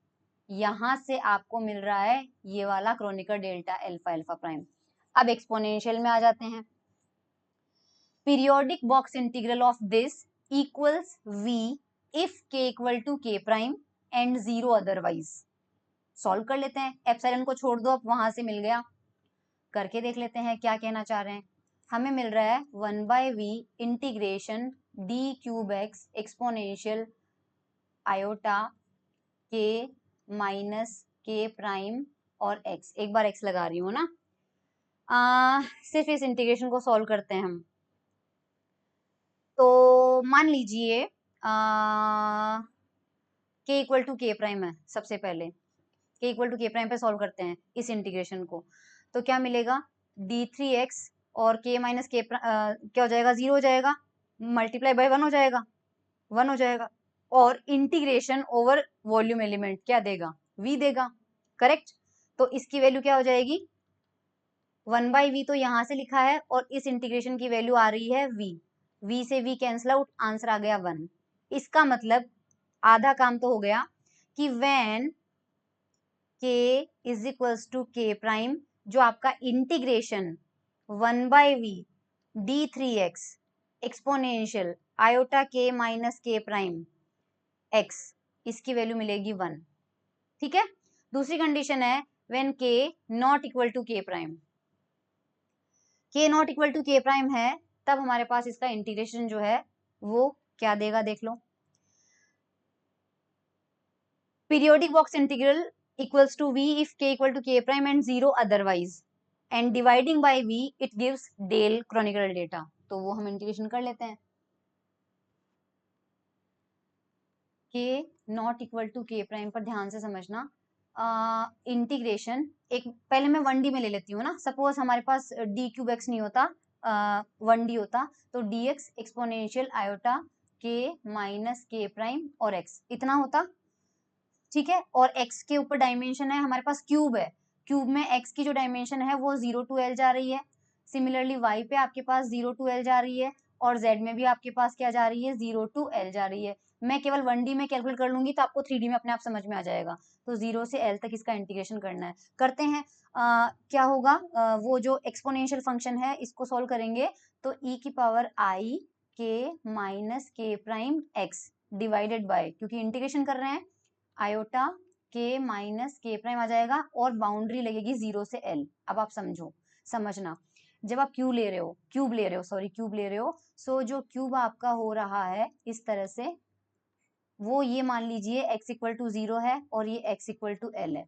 यहां से आपको मिल रहा है ये वाला Kronecker delta alpha alpha prime. अब एक्सपोनेंशियल में आ जाते हैं, periodic box integral of this equals v if k equal to k prime and 0 otherwise. Solve कर लेते हैं, एप्सिलॉन को छोड़ दो, अब वहां से मिल गया, करके देख लेते हैं क्या कहना चाह रहे हैं। हमें मिल रहा है 1/v integration d cube x exponential iota k minus k prime और x, एक बार x लगा रही हूँ ना, सिर्फ इस इंटीग्रेशन को सॉल्व करते हैं हम। तो मान लीजिए के इक्वल टू के प्राइम है, सबसे पहले के इक्वल टू के प्राइम पे सॉल्व करते हैं इस इंटीग्रेशन को, तो क्या मिलेगा d3x और k माइनस के क्या हो जाएगा 0 हो जाएगा, मल्टीप्लाई बाय 1 हो जाएगा, 1 हो जाएगा, और इंटीग्रेशन ओवर वॉल्यूम एलिमेंट क्या देगा v देगा, करेक्ट। तो इसकी वैल्यू क्या हो जाएगी 1/v, तो यहां से लिखा है, और इस इंटीग्रेशन की वैल्यू आ रही है v से v कैंसिल आउट, आंसर आ गया 1। इसका मतलब आधा काम तो हो गया कि when k is equals to k prime, जो आपका integration 1/v d3x exponential iota k minus k prime x, इसकी वैल्यू मिलेगी 1, ठीक है। दूसरी कंडीशन है when k not equal to k prime, k not equal to k prime है, तब हमारे पास इसका इंटीग्रेशन जो है वो क्या देगा देख लो, periodic box integral equals to v if k equal to k prime and 0 otherwise, and dividing by v it gives del chronicle data, तो वो हम इंटीग्रेशन कर लेते हैं। k not equal to k prime पर ध्यान से समझना, इंटीग्रेशन एक पहले मैं 1D में ले लेती हूँ ना, सपोज हमारे पास d क्यूब x नहीं होता 1D होता, तो dx exponential iota k minus k prime और x इतना होता, ठीक है। और x के ऊपर डायमेंशन है हमारे पास क्यूब है, क्यूब में x की जो डायमेंशन है वो 0 to l जा रही है, सिमिलरली y पे आपके पास 0 to l जा रही है, और z में भी आपके पास क्या जा रही है 0 to l जा रही है। मैं केवल 1D में कैलकुलेट कर लूंगी तो आपको 3D में अपने आप समझ में आ जाएगा, तो 0 से l तक इसका इंटीग्रेशन करना है, करते हैं। क्या होगा वो जो एक्सपोनेंशियल फंक्शन है इसको सॉल्व करेंगे, तो e की power i k minus k prime x divided by, क्योंकि इंटीग्रेशन कर रहे हैं, आयोटा के माइनस के प्राइम आ जाएगा, और बाउंड्री लगेगी 0 से l। अब आप समझना, जब आप क्यूब ले रहे हो, सो जो क्यूब आपका हो रहा है इस तरह से, वो ये मान लीजिए x इक्वल टू 0 है और ये x इक्वल टू l है।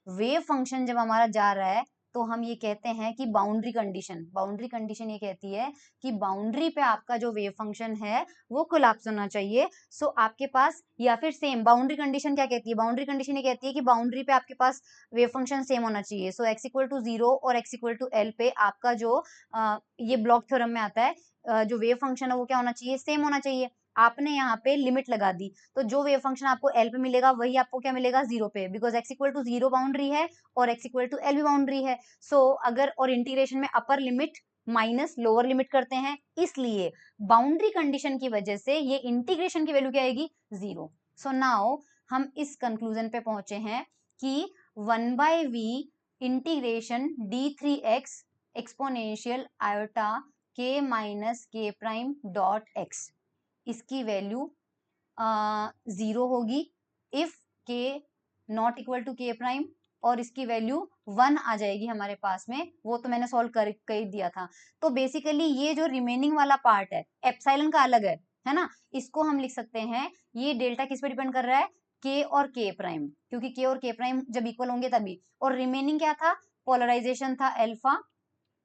वेव फंक्शन जब हमारा जा रहा है तो हम ये कहते हैं कि बाउंड्री कंडीशन ये कहती है कि बाउंड्री पे आपका जो वेव फंक्शन है वो कोलैप्स होना चाहिए। सो आपके पास, या फिर सेम बाउंड्री कंडीशन क्या कहती है, बाउंड्री कंडीशन ये कहती है कि बाउंड्री पे आपके पास वेव फंक्शन सेम होना चाहिए। सो x इक्वल टू 0 और x इक्वल टू l पे आपका जो ये ब्लॉक थ्योरम में आता है, जो वेव फंक्शन है वो क्या होना चाहिए, सेम होना चाहिए। आपने यहाँ पे लिमिट लगा दी, तो जो वेव फंक्शन आपको एल पे मिलेगा वही आपको क्या मिलेगा 0 पे, because x equal to 0 boundary है और x इक्वल टू l भी बाउंड्री है। सो अगर और इंटीग्रेशन में upper limit minus lower limit करते हैं, इसलिए बाउंड्री कंडीशन की वजह से ये इंटीग्रेशन की वैल्यू क्या आएगी 0। सो नाउ हम इस कंक्लूजन पे पहुंचे हैं कि 1/v integration d3x exponential iota k minus k prime dot x, इसकी वैल्यू 0 होगी if k not equal to k prime, और इसकी वैल्यू 1 आ जाएगी हमारे पास में, वो तो मैंने सॉल्व कर दिया था। तो बेसिकली ये जो रिमेनिंग वाला पार्ट है एप्सिलॉन का अलग है ना, इसको हम लिख सकते हैं, ये डेल्टा किस पे डिपेंड कर रहा है, k और k प्राइम, क्योंकि k और k प्राइम जब इक्वल होंगे तभी, और रिमेनिंग क्या था, पोलराइजेशन था अल्फा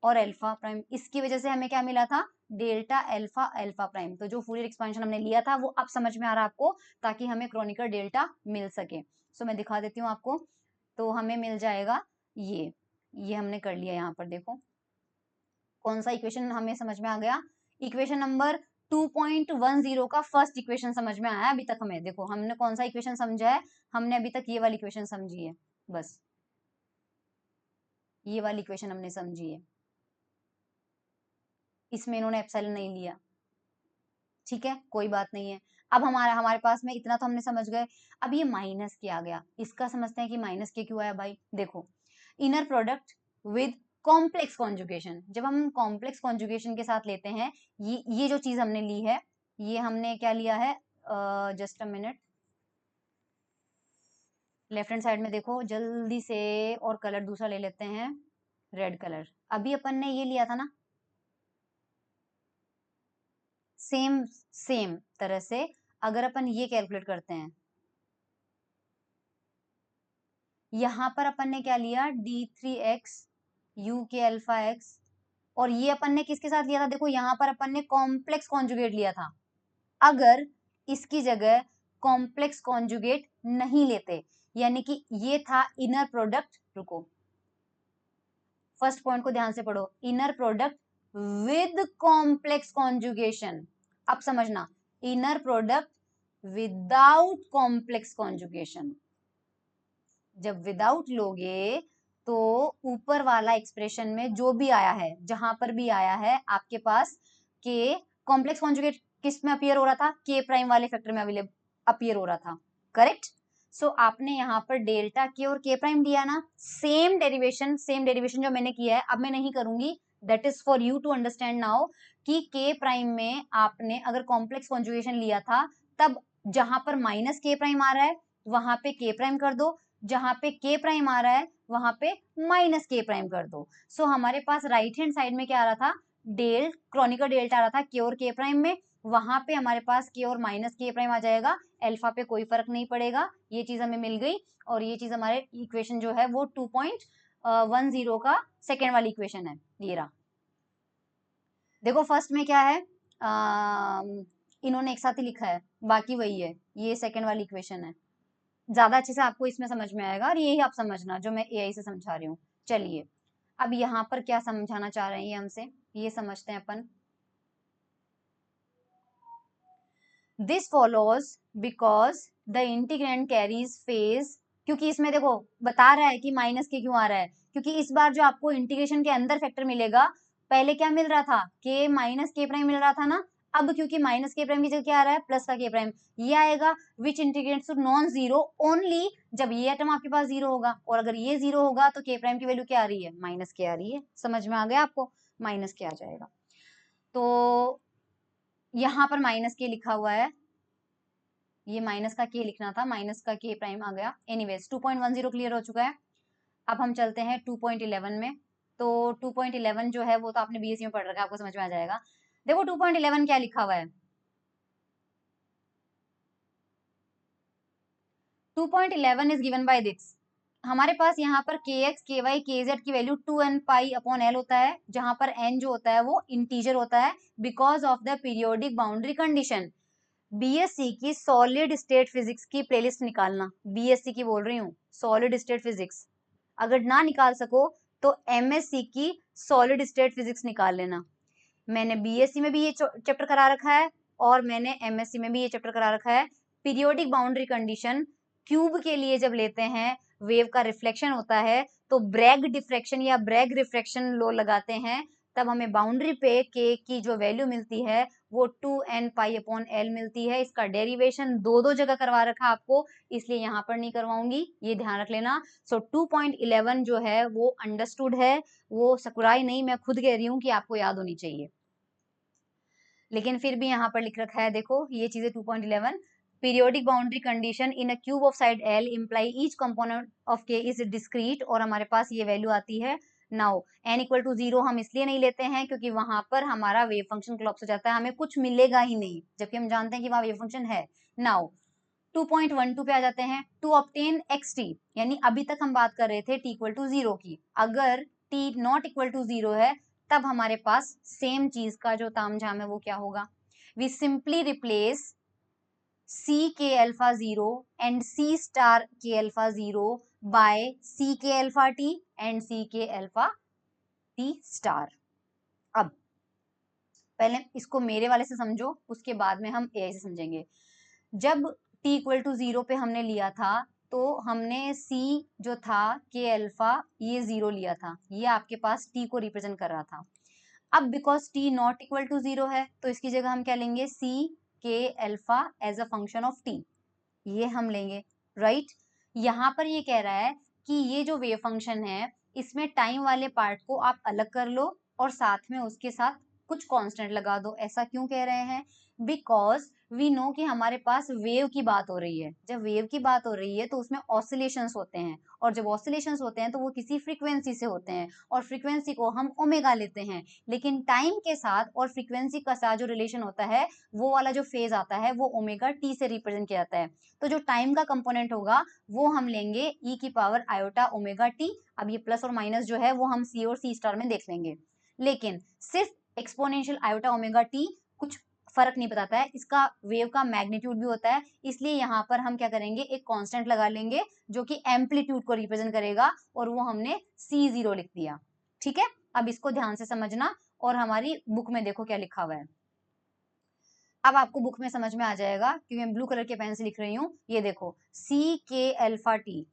और अल्फा प्राइम, इसकी वजह से हमें क्या मिला था, डेल्टा अल्फा अल्फा प्राइम। तो जो फूरियर एक्सपेंशन हमने लिया था वो अब समझ में आ रहा है आपको, ताकि हमें क्रॉनिकल डेल्टा मिल सके। सो मैं दिखा देती हूँ आपको, तो हमें मिल जाएगा ये हमने कर लिया, यहाँ पर देखो कौन सा इक्वेशन हमें समझ में आ गया, इक्वेशन नंबर 2.10 का फर्स्ट इक्वेशन समझ में आया अभी तक हमें। देखो हमने कौन सा इक्वेशन समझा है, हमने अभी तक ये वाली इक्वेशन समझी है, बस ये वाली इक्वेशन हमने समझी है, इसमें इन्होंने एप्सिलॉन नहीं लिया, ठीक है कोई बात नहीं है। अब हमारे पास में इतना तो हमने समझ गए। अब ये माइनस के आ गया, इसका समझते हैं कि माइनस के क्यों आया भाई। देखो inner product with complex conjugation, जब हम कॉम्प्लेक्स कॉन्जुगेशन के साथ लेते हैं, ये जो चीज हमने ली है, ये हमने क्या लिया है, just a minute, left hand side में देखो जल्दी से, और कलर दूसरा ले लेते हैं, रेड कलर। अभी अपन ने ये लिया था ना, सेम तरह से अगर अपन ये कैलकुलेट करते हैं, यहां पर अपन ने क्या लिया d3x u के अल्फा x, और ये अपन ने किसके साथ लिया था, देखो यहाँ पर अपन ने कॉम्प्लेक्स कॉन्जुगेट लिया था। अगर इसकी जगह कॉम्प्लेक्स कॉन्जुगेट नहीं लेते, यानी कि ये था इनर प्रोडक्ट। रुको, फर्स्ट पॉइंट को ध्यान से पढ़ो, inner product with complex conjugation. अब समझना, inner product without complex conjugation. जब विदाउट लोगे तो ऊपर वाला एक्सप्रेशन में जो भी आया है, जहां पर भी आया है आपके पास, के कॉम्प्लेक्स कॉन्जुगेट किस में अपीयर हो रहा था, के प्राइम वाले फैक्टर में अवेलेबल अपीयर हो रहा था, करेक्ट। सो आपने यहाँ पर डेल्टा के और के प्राइम दिया ना, सेम डेरिवेशन जो मैंने किया है अब मैं नहीं करूंगी, that is for you to understand now, कि के प्राइम में आपने अगर कॉम्प्लेक्स कॉन्जुगेशन लिया था तब जहां पर माइनस के प्राइम आ रहा है वहां पे के प्राइम कर दो, जहां पे के प्राइम आ रहा है वहां पे माइनस के प्राइम कर दो। सो हमारे पास राइट हैंड साइड में क्या आ रहा था, क्रॉनिकल डेल्टा आ रहा था के और के प्राइम में, वहां पे हमारे पास के और माइनस के प्राइम आ जाएगा, अल्फा पे कोई फर्क नहीं पड़ेगा, ये चीज हमें मिल गई। और ये चीज हमारे इक्वेशन जो है वो 2.10 का सेकेंड वाली इक्वेशन है, ये रहा। देखो फर्स्ट में क्या है, इन्होंने एक साथ ही लिखा है, बाकी वही है, ये सेकेंड वाली इक्वेशन है। ज्यादा अच्छे से आपको इसमें समझ में आएगा और यही आप समझना जो मैं एआई से समझा रही हूँ। चलिए अब यहाँ पर क्या समझाना चाह रहे हैं ये हमसे, ये समझते हैं अपन। This follows because the integrand carries phase, क्योंकि इसमें देखो बता रहा है कि माइनस के क्यों आ रहा है, क्योंकि इस बार जो आपको इंटीग्रेशन के अंदर फैक्टर मिलेगा, पहले क्या मिल रहा था, के माइनस के प्राइम मिल रहा था ना, अब क्योंकि माइनस के प्राइम की जगह क्या आ रहा है, प्लस का के प्राइम, ये आएगा which integrates to non zero only जब ये टर्म आपके पास जीरो होगा, और अगर ये जीरो होगा तो के प्राइम की वैल्यू क्या आ रही है, माइनस के आ रही है। समझ में आ गया आपको, माइनस के आ जाएगा। तो यहाँ पर माइनस के लिखा हुआ है, ये माइनस का के लिखना था, माइनस का के प्राइम आ गया। एनीवेज 2.10 क्लियर हो चुका है। अब हम चलते हैं 2.11 में। तो 2.11 जो है वो तो आपने बीएससी में पढ़ रखा है, आपको समझ में आ जाएगा। देखो 2.11 क्या लिखा हुआ है, 2.11 इज गिवन बाय दिस, हमारे पास यहाँ पर के एक्स के वाई के जेड की value 2n pi upon L होता है, जहां पर n जो होता है वो इंटीजर होता है, because of the periodic boundary condition. BSc की सॉलिड स्टेट फिजिक्स की प्लेलिस्ट निकालना, बीएससी की बोल रही हूँ, सॉलिड स्टेट फिजिक्स। अगर ना निकाल सको तो एमएससी की सॉलिड स्टेट फिजिक्स निकाल लेना। मैंने बीएससी में भी ये चैप्टर करा रखा है और मैंने एमएससी में भी ये चैप्टर करा रखा है। पीरियोडिक बाउंड्री कंडीशन क्यूब के लिए जब लेते हैं, वेव का रिफ्लेक्शन होता है तो ब्रैग डिफ्रैक्शन या ब्रैग रिफ्रैक्शन लो लगाते हैं, तब हमें बाउंड्री पे के की जो वैल्यू मिलती है वो 2n पाई अपॉन एल मिलती है। इसका डेरिवेशन दो जगह करवा रखा आपको, इसलिए यहाँ पर नहीं करवाऊंगी, ये ध्यान रख लेना। सो 2.11 जो है वो अंडरस्टूड है, वो सकुराई नहीं, मैं खुद कह रही हूँ कि आपको याद होनी चाहिए, लेकिन फिर भी यहाँ पर लिख रखा है, देखो ये चीजें 2.11, periodic boundary condition in a cube of side L imply each component of के इज डिस्क्रीट, और हमारे पास ये वैल्यू आती है। नाउ n इक्वल टू 0 हम इसलिए नहीं लेते हैं क्योंकि वहां पर हमारा वेव फंक्शन क्लॉप्स हो जाता है, हमें कुछ मिलेगा ही नहीं, जबकि हम जानते हैं कि वहां वेव फंक्शन है। नाउ 2.12 पे आ जाते हैं, टू ऑब्टेन एक्स टी, यानी अभी तक हम बात कर रहे थे t इक्वल टू 0 की, अगर t नॉट इक्वल टू 0 है तब हमारे पास सेम चीज का जो तामझाम है वो क्या होगा, we simply replace C k alpha 0 and C star k alpha 0 bye C k alpha t and C k alpha t star. अब पहले इसको मेरे वाले से समझो, उसके बाद में हम AI से समझेंगे। जब t इक्वल टू 0 पे हमने लिया था तो हमने C जो था के अल्फा ये 0 लिया था, ये आपके पास t को रिप्रेजेंट कर रहा था। अब because t not equal to 0 है तो इसकी जगह हम क्या लेंगे, C k alpha as a function of t, ये हम लेंगे, राइट। यहाँ पर ये कह रहा है कि ये जो वेव फंक्शन है इसमें टाइम वाले पार्ट को आप अलग कर लो और साथ में उसके साथ कुछ कांस्टेंट लगा दो। ऐसा क्यों कह रहे हैं, बिकॉज वी नो कि हमारे पास वेव की बात हो रही है, जब वेव की बात हो रही है तो उसमें ऑसिलेशंस होते हैं, और जब ऑसिलेशंस होते हैं तो वो किसी फ्रीक्वेंसी से होते हैं, और फ्रीक्वेंसी को हम ओमेगा लेते हैं, लेकिन टाइम के साथ और फ्रीक्वेंसी का साथ जो रिलेशन होता है वो वाला जो फेज आता है वो ओमेगा टी से रिप्रेजेंट किया जाता है। तो जो टाइम का कंपोनेंट होगा वो हम लेंगे e की पावर आयोटा ओमेगा टी। अब ये प्लस और माइनस जो है वो हम C और C स्टार में देख लेंगे, लेकिन सिर्फ एक्सपोनेंशियल आयोटा ओमेगा टी कुछ फर्क नहीं बताता है, इसका वेव का मैग्नीट्यूड भी होता है, इसलिए यहाँ पर हम क्या करेंगे, एक कांस्टेंट लगा लेंगे जो कि एम्पलीट्यूड को रिप्रेजेंट करेगा, और वो हमने C0 लिख दिया। ठीक है, अब इसको ध्यान से समझना, और हमारी बुक में देखो क्या लिखा हुआ है। अब आपको बुक में समझ में आ जाएगा क्योंकि मैं ब्लू कलर के पेन से लिख रही हूँ। ये देखो CK अल्फा T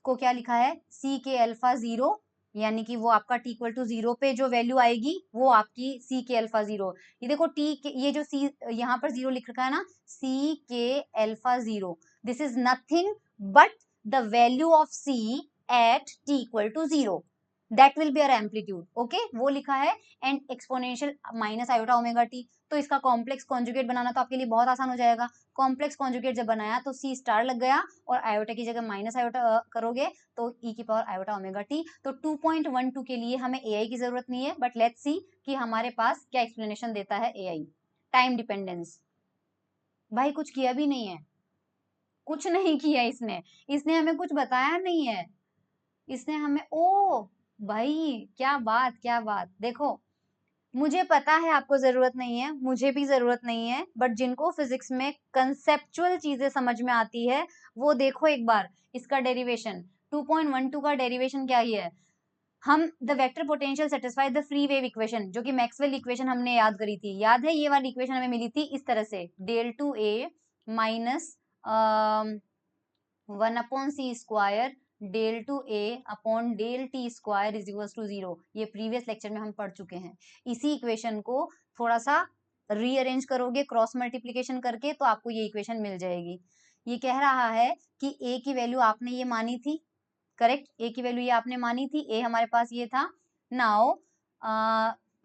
को क्या लिखा है, CK अल्फा 0, यानी कि वो आपका T इक्वल टू 0 पे जो वैल्यू आएगी वो आपकी CK अल्फा 0। ये देखो T के ये जो C यहाँ पर 0 लिख रखा है ना, CK alpha 0, this is nothing but the value of C at T equal to 0, that will be our amplitude. Okay, वो लिखा है, and exponential minus iota omega t. तो इसका कॉम्प्लेक्स कॉन्जुगेट बनाना तो आपके लिए बहुत आसान हो जाएगा। कॉम्प्लेक्स कॉन्जुगेट जब बनाया तो C स्टार लग गया, और आयोटा की जगह माइनस आयोटा करोगे तो e की पावर आयोटा ओमेगा टी। तो 2.12 के लिए हमें AI की जरूरत नहीं है, बट लेट्स सी कि हमारे पास क्या एक्सप्लेनेशन देता है AI। टाइम डिपेंडेंस, भाई कुछ किया भी नहीं है, कुछ नहीं किया इसने, इसने हमें कुछ बताया नहीं है, इसने हमें, ओ भाई क्या बात क्या बात। देखो मुझे पता है आपको जरूरत नहीं है, मुझे भी जरूरत नहीं है, बट जिनको फिजिक्स में कंसेप्चुअल चीजें समझ में आती है वो देखो एक बार इसका डेरिवेशन। 2.12 का डेरिवेशन क्या ही है, हम the vector potential satisfy the free wave equation, जो कि मैक्सवेल इक्वेशन हमने याद करी थी, याद है ये वाली इक्वेशन हमें मिली थी इस तरह से, del two A minus 1/c² del two A upon del t square is equal to 0। ये प्रीवियस लेक्चर में हम पढ़ चुके हैं। इसी इक्वेशन को थोड़ा सा रीअरेंज करोगे क्रॉस मल्टीप्लीकेशन करके तो आपको ये इक्वेशन मिल जाएगी। ये कह रहा है कि ए की वैल्यू आपने ये मानी थी, करेक्ट, ए की वैल्यू ये आपने मानी थी, ए हमारे पास ये था। Now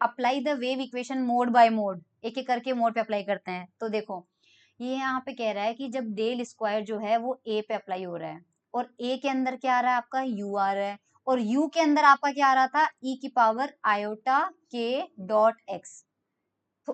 apply the wave equation mode bye mode, एक एक करके मोड पे अप्लाई करते हैं। तो देखो ये यहाँ पे कह रहा है कि जब डेल स्क्वायर जो है वो ए पे अप्लाई हो रहा है, और ए के अंदर क्या आ रहा है आपका यू आ रहा है, और यू के अंदर आपका क्या आ रहा था ई की पावर आयोटा के डॉट एक्स। तो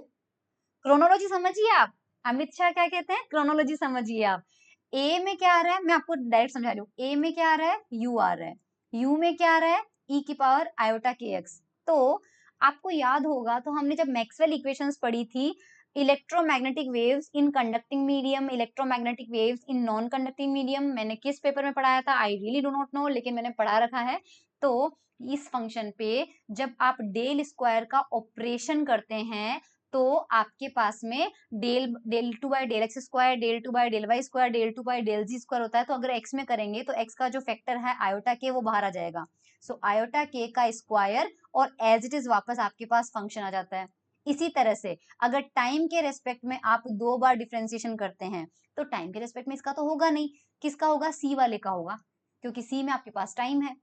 क्रोनोलॉजी समझिए आप, अमित शाह क्या कहते हैं, क्रोनोलॉजी समझिए आप। ए में क्या आ रहा है, मैं आपको डायरेक्ट समझा रही हूँ, ए में क्या आ रहा है यू आ रहा है, यू में क्या आ रहा है ई की पावर आयोटा के एक्स। तो आपको याद होगा, तो हमने जब मैक्सवेल इक्वेशंस पढ़ी थी, electromagnetic waves in conducting medium, electromagnetic waves in non conducting medium, मैंने किस पेपर में पढ़ाया था I really do not know, लेकिन मैंने पढ़ा रखा है। तो इस फंक्शन पे जब आप डेल स्क्वायर का ऑपरेशन करते हैं तो आपके पास में del two by del x square, del two by del y square, del two by del z square होता है। तो अगर एक्स में करेंगे तो एक्स का जो फैक्टर है आयोटा के वो बाहर आ जाएगा, सो आयोटा के का स्क्वायर, और एज इट इज वापस आपके पास फंक्शन आ जाता है। इसी तरह से अगर टाइम के रेस्पेक्ट में आप 2 बार डिफ्रेंसिएशन करते हैं तो टाइम के रेस्पेक्ट में इसका तो होगा नहीं, किसका होगा सी वाले का होगा, क्योंकि सी में आपके पास टाइम है।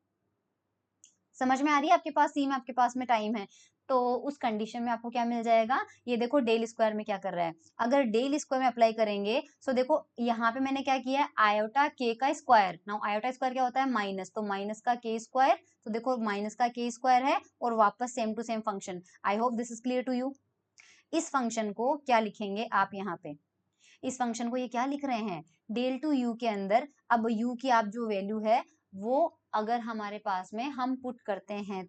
समझ में आ रही है, आपके पास सी में आपके पास में टाइम है, तो उस कंडीशन में आपको क्या मिल जाएगा, ये देखो डेल स्क्वायर में क्या कर रहा है, अगर डेल स्क्वायर में अप्लाई करेंगे, सो देखो यहाँ पे मैंने क्या किया है आयोटा के का स्क्वायर। नाउ आयोटा स्क्वायर क्या होता है माइनस, तो माइनस का के स्क्वायर, तो देखो माइनस का के स्क्वायर है, और वापस same to same function. I hope this is clear to you. इस फंक्शन को क्या लिखेंगे आप यहाँ पे, इस फंक्शन को ये क्या लिख रहे हैं डेल टू यू के अंदर। अब यू की आप जो वैल्यू है वो अगर हमारे पास में हम पुट करते हैं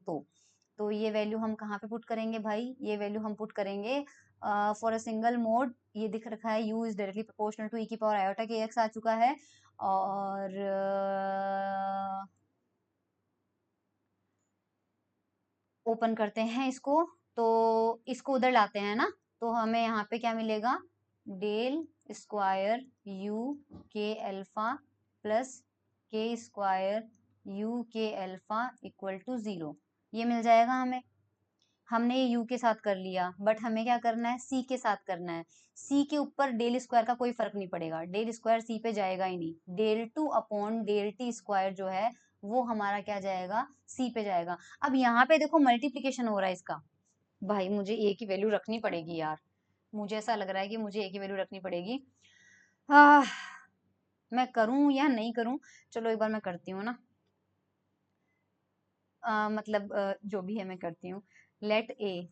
तो ये वैल्यू हम कहाँ पे पुट करेंगे भाई, ये वैल्यू हम पुट करेंगे फॉर अ सिंगल मोड, ये दिख रखा है u is directly proportional to e की पावर आयोटा के एक्स आ चुका है, और ओपन करते हैं इसको, तो इसको उधर लाते हैं ना, तो हमें यहाँ पे क्या मिलेगा, डेल स्क्वायर यू के अल्फा प्लस के स्क्वायर यू के अल्फा इक्वल टू 0, ये मिल जाएगा हमें। हमने ये यू के साथ कर लिया, बट हमें क्या करना है सी के साथ करना है। सी के ऊपर डेल स्क्वायर का कोई फर्क नहीं पड़ेगा, डेल स्क्वायर सी पे जाएगा ही नहीं, del two upon del t square जो है वो हमारा क्या जाएगा सी पे जाएगा। अब यहाँ पे देखो मल्टीप्लीकेशन हो रहा है इसका, भाई मुझे ए की वैल्यू रखनी पड़ेगी यार, मुझे ऐसा लग रहा है कि मुझे ए की वैल्यू रखनी पड़ेगी। मैं करूं या नहीं करूं, चलो एक बार मैं करती हूँ ना, मतलब जो भी है मैं करती हूँ। लेट ए,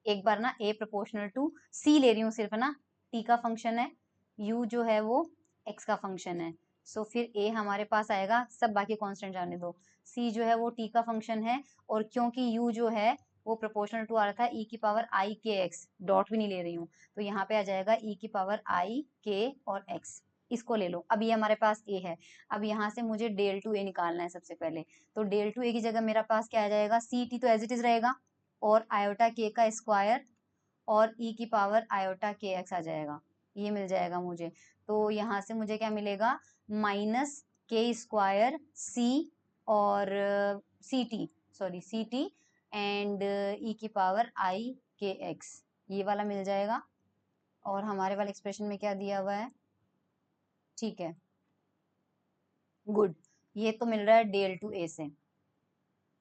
एक बार ना ए प्रोपोर्शनल टू सी ले रही हूँ सिर्फ ना, टी का फंक्शन है, यू जो है वो एक्स का फंक्शन है, सो फिर ए हमारे पास आएगा, सब बाकी कांस्टेंट जाने दो, सी जो है वो टी का फंक्शन है, और क्योंकि यू जो है वो प्रोपोर्शनल टू आ रहा था ई की पावर आई के एक्स, डॉट भी नहीं ले रही हूँ, तो यहाँ पे आ जाएगा ई की पावर आई के और एक्स, इसको ले लो। अब ये हमारे पास ए है, अब यहाँ से मुझे डेल टू ए निकालना है सबसे पहले, तो डेल टू ए की जगह मेरा पास क्या आ जाएगा, सी टी तो एज इट इज रहेगा, और आयोटा के का स्क्वायर और ई की पावर आयोटा के एक्स आ जाएगा, ये मिल जाएगा मुझे। तो यहाँ से मुझे क्या मिलेगा, माइनस के स्क्वायर सी और c t, sorry c t and e की पावर आई के एक्स, ये वाला मिल जाएगा। और हमारे वाले एक्सप्रेशन में क्या दिया हुआ है, ठीक है, गुड, ये तो मिल रहा है डेल टू ए से,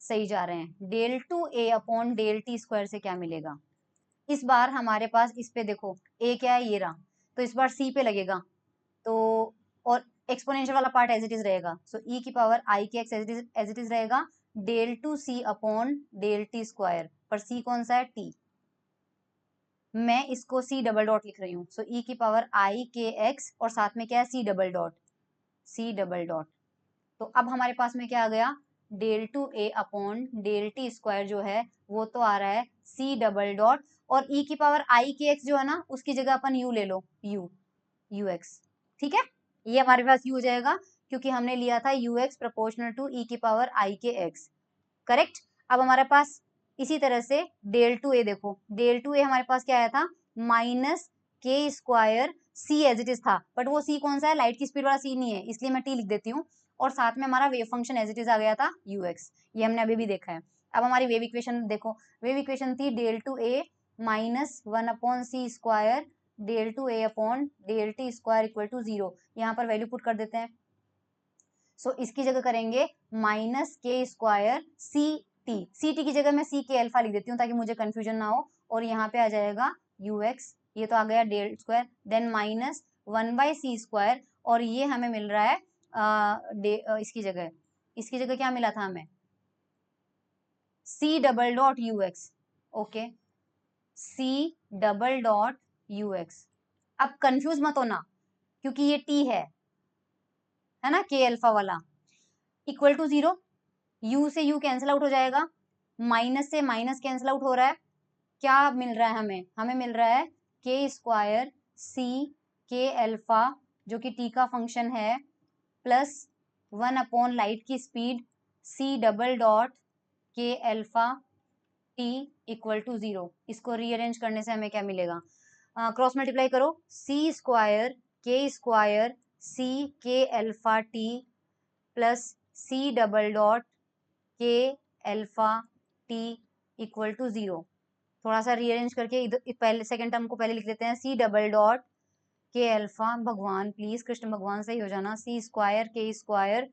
सही जा रहे हैं। डेल टू ए अपॉन डेल टी स्क्वायर से क्या मिलेगा, इस बार हमारे पास इस पे देखो ए क्या है, ये रहा, तो इस बार सी पे लगेगा, तो और एक्सपोनेंशियल वाला पार्ट एज इट इज रहेगा, सो ई की पावर आई के एक्स एज इट इज रहेगा, डेल टू सी अपॉन डेल टी स्क्वायर, पर सी कौन सा है, टी, मैं इसको सी डबल डॉट लिख रही हूँ, सो ई की पावर आई के एक्स और साथ में क्या है, c double dot, c double dot. तो अब हमारे पास में क्या आ गया, डेल टू ए अपॉन डेल टी स्क्वायर जो है वो तो आ रहा है सी डबल डॉट, और ई की पावर आई के एक्स जो है ना, उसकी जगह अपन यू ले लो, यू, यू एक्स, ठीक है, ये हमारे पास यू हो जाएगा, क्योंकि हमने लिया था you x proportional to e की पावर आई के एक्स, करेक्ट। अब हमारे पास इसी तरह से डेल टू ए देखो, डेल टू ए हमारे पास क्या आया था, minus k square c as it is था, बट वो सी कौन सा है, लाइट की स्पीड वाला सी नहीं है, इसलिए मैं टी लिख देती हूँ, और साथ में हमारा wave function as it is आ गया था यू एक्स, ये हमने अभी भी देखा है। अब हमारी वेव इक्वेशन देखो, वेव इक्वेशन थी del two A minus one upon c square del two A upon del t square equal to 0, यहाँ पर वैल्यू पुट कर देते हैं, सो इसकी जगह करेंगे minus k square c t, c t की जगह मैं सी के अल्फा लिख देती हूँ ताकि मुझे कंफ्यूजन ना हो, और यहाँ पे आ जाएगा यू एक्स, ये तो आ गया del square, then minus one by c square, और ये हमें मिल रहा है इसकी जगह क्या मिला था हमें, c double dot u x, okay, c double dot u x. अब कंफ्यूज मत होना क्योंकि ये टी है ना, के अल्फा वाला, इक्वल टू 0, यू से यू कैंसिल आउट हो जाएगा, माइनस से माइनस कैंसिल आउट हो रहा है, क्या मिल रहा है हमें, हमें मिल रहा है के स्क्वायर सी के अल्फा जो कि टी का फंक्शन है, प्लस वन अपॉन लाइट की speed C double dot k alpha t equal to 0, इसको रीअरेंज करने से हमें क्या मिलेगा, क्रॉस मल्टीप्लाई करो, सी square c k alpha t plus c double dot k alpha t equal to 0, थोड़ा सा रीअरेंज करके इधर पहले सेकंड टर्म को पहले लिख लेते हैं, सी डबल डॉट के अल्फा, भगवान प्लीज कृष्ण भगवान सही हो जाना, सी square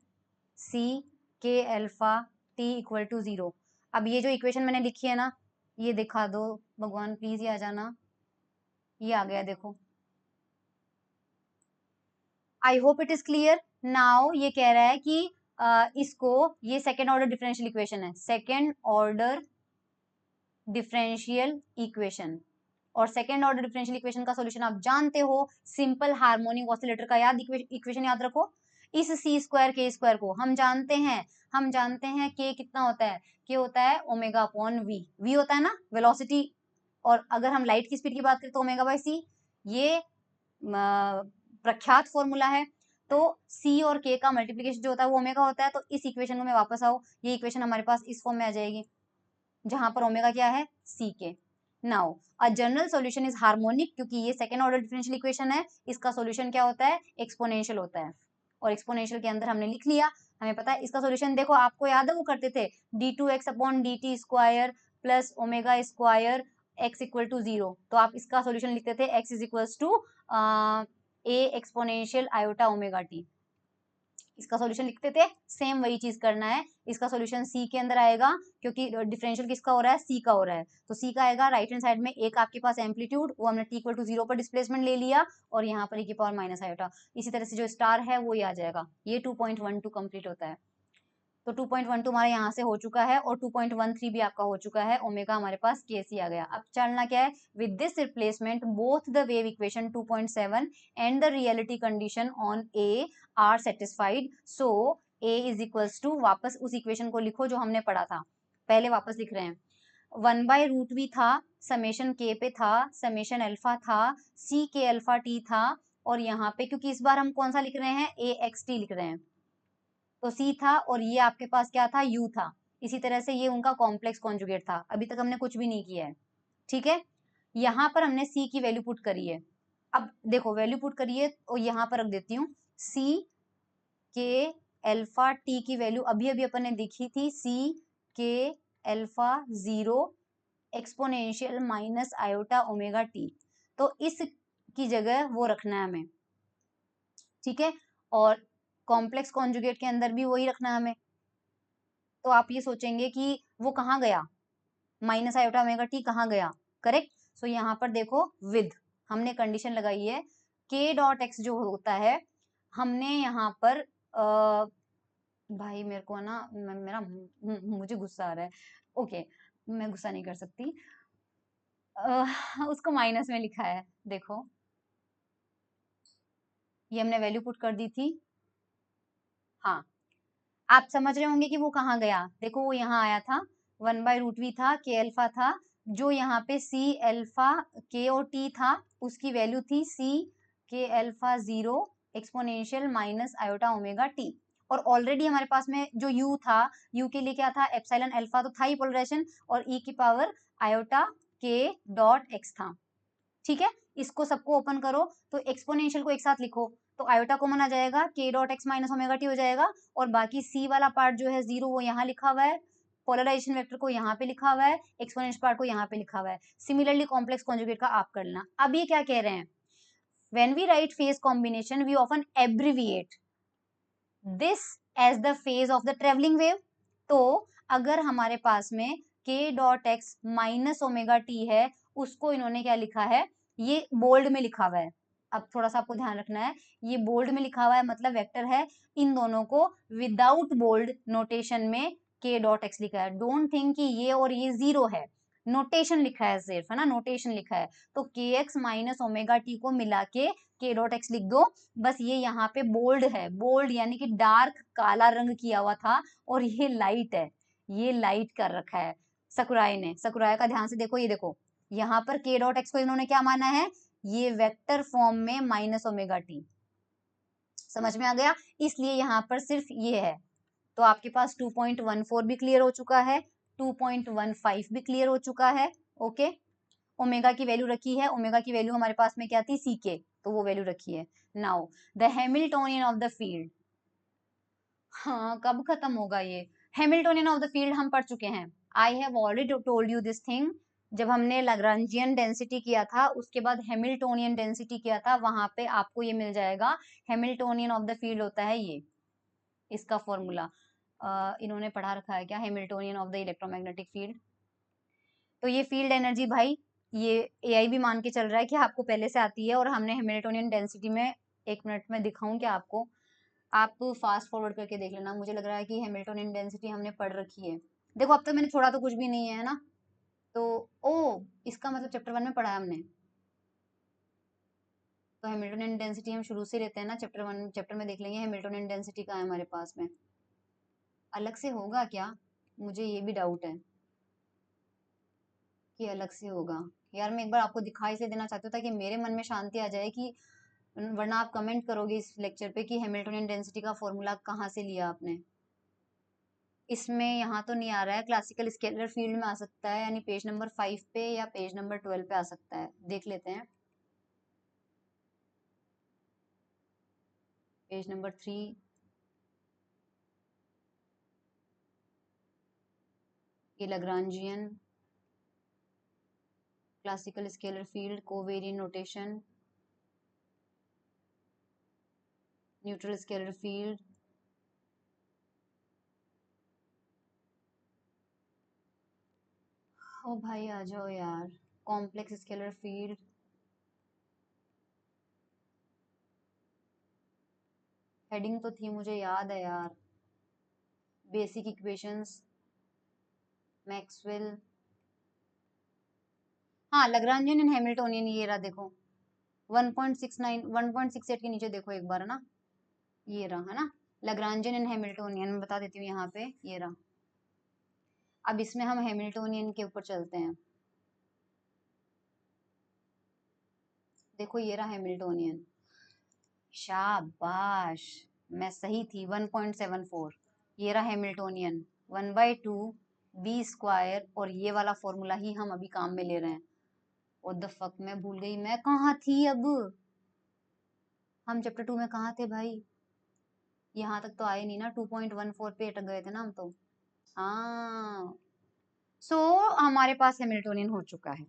c k alpha t equal to 0। अब ये जो इक्वेशन मैंने लिखी है ना, ये दिखा दो भगवान प्लीज, ये आ जाना, ये आ गया देखो, I hope it is clear now. ये कह रहा है कि इसको, ये सेकेंड ऑर्डर डिफरेंशियल इक्वेशन है, सेकेंड ऑर्डर डिफरेंशियल इक्वेशन, और सेकेंड ऑर्डर डिफरेंशियल इक्वेशन का सॉल्यूशन आप जानते हो, सिंपल हार्मोनिक ऑसिलेटर का याद इक्वेशन याद रखो, इस सी स्क्वायर के स्क्वायर को हम जानते हैं के कितना होता है, के होता है ओमेगा अपॉन वी, वी होता है ना वेलोसिटी, और अगर हम लाइट की स्पीड की बात करें तो ओमेगा बाई सी, ये प्रख्यात फॉर्मूला है, तो सी और के का मल्टीप्लीकेशन जो होता है वो ओमेगा होता है, तो इस इक्वेशन में वापस आओ, ये इक्वेशन हमारे पास इस फॉर्म में आ जाएगी जहां पर ओमेगा क्या है, सी के। Now a general solution is harmonic, क्योंकि ये सेकंड ऑर्डर डिफरेंशियल इक्वेशन है, इसका सॉल्यूशन क्या होता है, एक्सपोनेंशियल होता है, और एक्सपोनेंशियल के अंदर हमने लिख लिया, हमें पता है इसका सॉल्यूशन, देखो आपको याद है वो करते थे d two x upon d t square plus omega square x equal to 0, तो आप इसका सॉल्यूशन लिखते थे x is equal to a exponential iota omega t, इसका सॉल्यूशन लिखते थे, सेम वही चीज करना है, इसका सॉल्यूशन सी के अंदर आएगा, क्योंकि डिफरेंशियल किसका हो रहा है, सी का हो रहा है, तो सी का आएगा राइट हैंड साइड में, एक आपके पास एम्पलीट्यूड, वो हमने टी इक्वल टू 0 पर डिस्प्लेसमेंट ले लिया, और यहाँ पर e की पावर माइनस आयोटा, इसी तरह से जो स्टार है वो ये आ जाएगा, ये 2.12 कंप्लीट होता है, तो 2.12 हमारा यहाँ से हो चुका है, और 2.13 भी आपका हो चुका है, ओमेगा हमारे पास केसी आ गया। अब चलना क्या है, with this replacement both the wave equation 2.7 and the reality condition on a are satisfied, so a is equals to, वापस उस इक्वेशन को लिखो जो हमने पढ़ा था, पहले वापस लिख रहे हैं, 1/√v था, समेशन k पे था, समेशन अल्फा था, c k अल्फा t था, और यहाँ पे क्योंकि इस बार हम कौन सा लिख रहे हैं, a x t लिख रहे हैं, तो c था, और ये आपके पास क्या था, u था। इसी तरह से ये उनका कॉम्प्लेक्स कॉन्जुगेट था। अभी तक हमने कुछ भी नहीं किया है, ठीक है। यहाँ पर हमने c की वैल्यू पुट करी है। अब देखो वैल्यू पुट करी है, और यहाँ पर रख देती हूँ c के अल्फा t की वैल्यू अभी अभी अपन ने देखी थी, c k alpha 0 exponential minus iota omega t. तो इस की जगह वो रखना है हमें, ठीक है। और कॉम्प्लेक्स कॉन्जुगेट के अंदर भी वही रखना है हमें। तो आप ये सोचेंगे कि वो कहाँ गया, माइनस आयोटा ओमेगा टी कहाँ गया, करेक्ट। सो यहाँ पर देखो विद हमने कंडीशन लगाई है, k डॉट एक्स जो होता है, हमने यहाँ पर भाई मेरे को ना मेरा मुझे गुस्सा आ रहा है, ओके मैं गुस्सा नहीं कर सकती। उसको माइनस में लिखा है, देखो ये हमने वैल्यू पुट कर दी थी। हाँ, आप समझ रहे होंगे कि वो कहाँ गया, देखो वो यहाँ आया था, 1/√v था, k अल्फा था, जो यहाँ पे c अल्फा k और t था, उसकी वैल्यू थी c k alpha 0 exponential minus iota omega t। और ऑलरेडी हमारे पास में जो u था, u के लिए क्या था, एप्सिलॉन अल्फा तो था ही पोलराइजेशन, और e की power iota k dot x था, ठीक है। इसको सबको ओपन करो, तो एक्सपोनेंशियल को एक साथ लिखो, तो आयोटा कॉमन आ जाएगा, k dot x minus omega T हो जाएगा, और बाकी c वाला पार्ट जो है 0 वो यहाँ लिखा हुआ है, पोलराइजेशन वेक्टर को यहाँ पे लिखा हुआ है, एक्सपोनेंशियल पार्ट को यहाँ पे लिखा हुआ है। सिमिलरली कॉम्प्लेक्स कॉन्जुगेट का आप कर लेना। अब ये क्या कह रहे हैं, when we write phase combination we often abbreviate this as the phase of the traveling wave। तो अगर हमारे पास में k dot x minus omega T है, उसको इन्होंने क्या लिखा है, ये बोल्ड में लिखा हुआ है। अब थोड़ा सा आपको ध्यान रखना है, ये बोल्ड में लिखा हुआ है मतलब वेक्टर है, इन दोनों को विदाउट बोल्ड नोटेशन में k डॉट एक्स लिखा है। डोंट थिंक कि ये और ये जीरो है, नोटेशन लिखा है सिर्फ, है ना, नोटेशन लिखा है। तो के एक्स माइनस ओमेगा टी को मिला के k डॉट एक्स लिख दो, बस ये यहाँ पे बोल्ड है, बोल्ड यानी कि डार्क काला रंग किया हुआ था, और ये लाइट है, ये लाइट कर रखा है सकुराई ने। सकुराई का ध्यान से देखो, ये देखो यहाँ पर k डॉट एक्स को इन्होंने क्या माना है, ये वेक्टर फॉर्म में माइनस ओमेगा टी, समझ में आ गया, इसलिए यहाँ पर सिर्फ ये है। तो आपके पास 2.14 भी क्लियर हो चुका है, 2.15 भी क्लियर हो चुका है, ओके। ओमेगा की वैल्यू रखी है, ओमेगा की वैल्यू हमारे पास में क्या थी, सी के, तो वो वैल्यू रखी है। Now the Hamiltonian of the field, हाँ कब खत्म होगा ये, हैमिल्टोनियन ऑफ द फील्ड हम पढ़ चुके हैं, I have already told you this thing. जब हमने लैग्रांजियन डेंसिटी किया था, उसके बाद हैमिल्टोनियन डेंसिटी किया था, वहां पे आपको ये मिल जाएगा, हैमिल्टोनियन ऑफ द फील्ड होता है ये, इसका फॉर्मूला इन्होंने पढ़ा रखा है क्या, Hamiltonian of the electromagnetic field. तो ये फील्ड एनर्जी भाई, ये एआई भी मान के चल रहा है कि आपको पहले से आती है, और हमने हैमिल्टोनियन डेंसिटी में, एक मिनट में दिखाऊं क्या आपको, आप फास्ट फॉरवर्ड करके देख लेना, मुझे लग रहा है कि हैमिल्टोनियन डेंसिटी हमने पढ़ रखी है। देखो अब तक मैंने छोड़ा तो कुछ भी नहीं है ना, तो ओ इसका मतलब चैप्टर 1 में पढ़ा है हमने, तो हैमिल्टोनियन डेंसिटी हम शुरू से लेते हैं ना, चैप्टर 1 चैप्टर में देख लेंगे हैमिल्टोनियन डेंसिटी का है हमारे पास में, अलग से होगा क्या, मुझे ये भी डाउट है कि अलग से होगा। यार मैं एक बार आपको दिखाई से देना चाहती हूँ ताकि मेरे मन में शांति आ जाए, कि वरना आप कमेंट करोगे इस लेक्चर पे कि हैमिल्टोनियन डेंसिटी का फॉर्मूला कहाँ से लिया आपने। इसमें यहाँ तो नहीं आ रहा है, क्लासिकल स्केलर फील्ड में आ सकता है, यानी पेज नंबर 5 पे या पेज नंबर 12 पे आ सकता है, देख लेते हैं। पेज नंबर 3, ये Lagrangian classical scalar field covariant notation, neutral scalar field, ओ भाई आ जाओ यार, कॉम्प्लेक्स स्केलर फील्ड, हेडिंग तो थी मुझे याद है यार, बेसिक इक्वेशंस, मैक्सवेल, हाँ लैग्रांजियन एंड हैमिल्टोनियन, ये रहा देखो 1.69 1.68 के नीचे देखो एक बार, है ना, ये रहा, है ना, लैग्रांजियन एंड हैमिल्टोनियन, मैं बता देती हूँ यहाँ पे, ये रहा। अब इसमें हम हैमिल्टोनियन के ऊपर चलते हैं। देखो ये रहा हैमिल्टोनियन, शाबाश, मैं सही थी, 1.74। ये रहा हैमिल्टोनियन, 1/2 बी स्क्वायर, और ये वाला फॉर्मूला ही हम अभी काम में ले रहे हैं। व्हाट द फक, मैं भूल गई, मैं कहाँ थी अब, हम चैप्टर 2 में कहाँ थे भाई, यहाँ तक तो आए नहीं ना, 2.14 पे अटक गए थे ना हम तो। हाँ, सो हमारे पास हैमिल्टोनियन हो चुका है।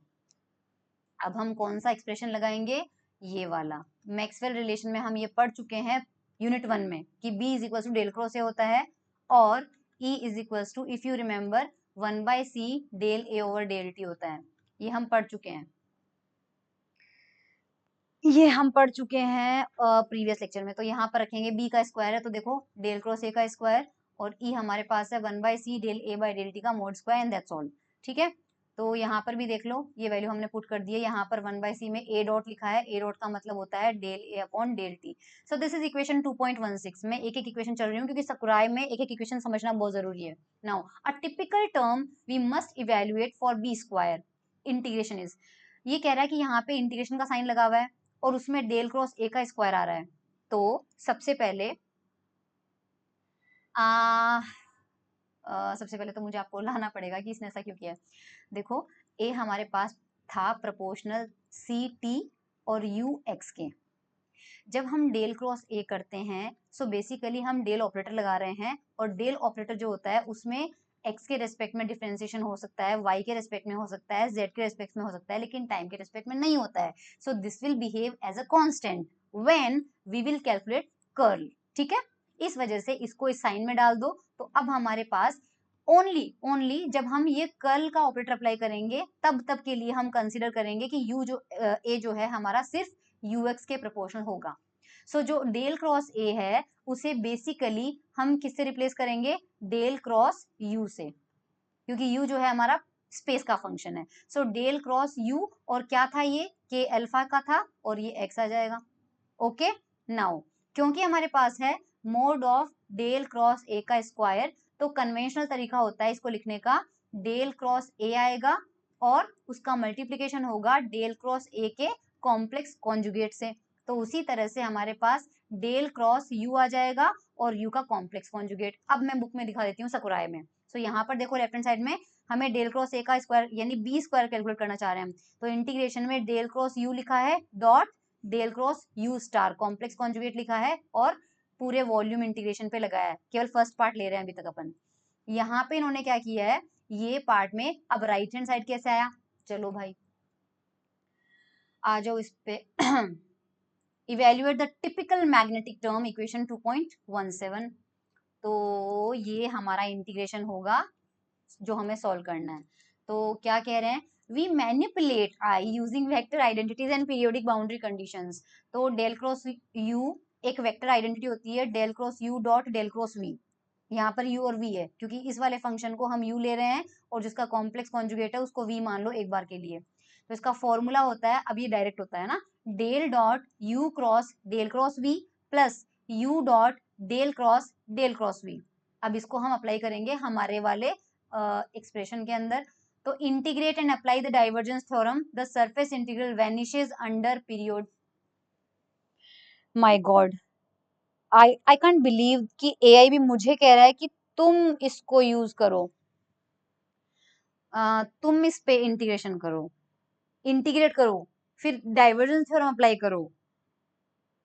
अब हम कौन सा एक्सप्रेशन लगाएंगे, ये वाला। मैक्सवेल रिलेशन में हम ये पढ़ चुके हैं यूनिट 1 में कि B is equal to del cross a होता है, और E is equal to, if you remember, 1/c del a over del t होता है। ये हम पढ़ चुके हैं, ये हम पढ़ चुके हैं प्रीवियस लेक्चर में। तो यहाँ पर रखेंगे B का स्क्वायर है, तो देखो डेल क्रॉस ए का स्क्वायर, और E हमारे पास है 1/c del a by del t का mod square, and that's all. ठीक है, तो यहाँ पर भी देख लो, ये वैल्यू हमने पुट कर दी है। यहाँ पर 1/c में a डॉट लिखा है, a डॉट का मतलब होता है del a upon del t. So this is equation 2.16। मैं एक एक इक्वेशन चल रही हूँ क्योंकि सकुराई में एक एक इक्वेशन समझना बहुत जरूरी है। Now a typical term we must evaluate for b square integration is, ये कह रहा है कि यहाँ पे इंटीग्रेशन का साइन लगा हुआ है और उसमें डेल क्रॉस ए का स्क्वायर आ रहा है। तो सबसे पहले सबसे पहले तो मुझे आपको लाना पड़ेगा कि इसने ऐसा क्यों किया है। देखो ए हमारे पास था प्रपोर्शनल सी टी और यू एक्स के। जब हम डेल क्रॉस ए करते हैं सो बेसिकली हम डेल ऑपरेटर लगा रहे हैं, और डेल ऑपरेटर जो होता है उसमें एक्स के रेस्पेक्ट में डिफरेंशिएशन हो सकता है, वाई के रेस्पेक्ट में हो सकता है, जेड के रेस्पेक्ट में हो सकता है, लेकिन टाइम के रेस्पेक्ट में नहीं होता है। So this will behave as a constant when we will calculate curl. ठीक है, इस वजह से इसको इस साइन में डाल दो। तो अब हमारे पास ओनली जब हम ये कर्ल का ऑपरेटर अप्लाई करेंगे तब के लिए हम कंसिडर करेंगे कि यू जो ए जो है हमारा सिर्फ यूएक्स के प्रोपोर्शनल होगा। सो जो डेल क्रॉस ए है उसे बेसिकली हम किससे रिप्लेस करेंगे, डेल क्रॉस यू से, क्योंकि यू जो है हमारा स्पेस का फंक्शन है। सो डेल क्रॉस यू, और क्या था ये, के अल्फा का था, और ये एक्स आ जाएगा। ओके, नाउ क्योंकि हमारे पास है mod of del cross a का स्क्वायर, तो कन्वेंशनल तरीका होता है इसको लिखने का, डेल क्रॉस ए आएगा और उसका मल्टीप्लीकेशन होगा डेल क्रॉस ए के कॉम्प्लेक्स कॉन्जुगेट से। तो उसी तरह से हमारे पास डेल क्रॉस यू आ जाएगा और यू का कॉम्प्लेक्स कॉन्जुगेट। अब मैं बुक में दिखा देती हूँ सकुराय में। सो यहाँ पर देखो लेफ्ट हैंड साइड में हमें डेल क्रॉस ए का स्क्वायर यानी बी स्क्वायर कैलकुलेट करना चाह रहे हैं हम, तो इंटीग्रेशन में डेल क्रॉस यू लिखा है dot del cross u star complex conjugate लिखा है, और पूरे वॉल्यूम इंटीग्रेशन पे लगाया है, केवल फर्स्ट पार्ट ले रहे हैं अभी तक अपन। यहाँ पे इन्होंने क्या किया है, ये पार्ट में अब राइट हैंड साइड कैसे आया, चलो भाई आ जाओ इस पे। Evaluate the typical magnetic term, equation 2.17। तो ये हमारा इंटीग्रेशन होगा जो हमें सॉल्व करना है। तो क्या कह रहे हैं, we manipulate I using vector identities and periodic boundary conditions. तो डेल क्रॉस यू एक वेक्टर आइडेंटिटी होती है, del cross u dot del cross v. यहाँ पर u और v है क्योंकि इस वाले फंक्शन को हम u ले रहे हैं और जिसका कॉम्प्लेक्स कॉन्जुगेट है उसको v मान लो एक बार के लिए। तो इसका फॉर्मूला होता है, अब ये डायरेक्ट होता है ना, del dot u cross del cross v plus u dot del cross v। अब इसको हम अप्लाई करेंगे हमारे वाले एक्सप्रेशन के अंदर। तो integrate and apply the divergence theorem, the surface integral vanishes under period. My God, I can't believe कि एआई भी मुझे कह रहा है कि तुम इसको यूज करो, तुम इस पे इंटीग्रेशन करो, इंटीग्रेट करो, फिर डाइवर्जेंस थ्योरम अप्लाई करो,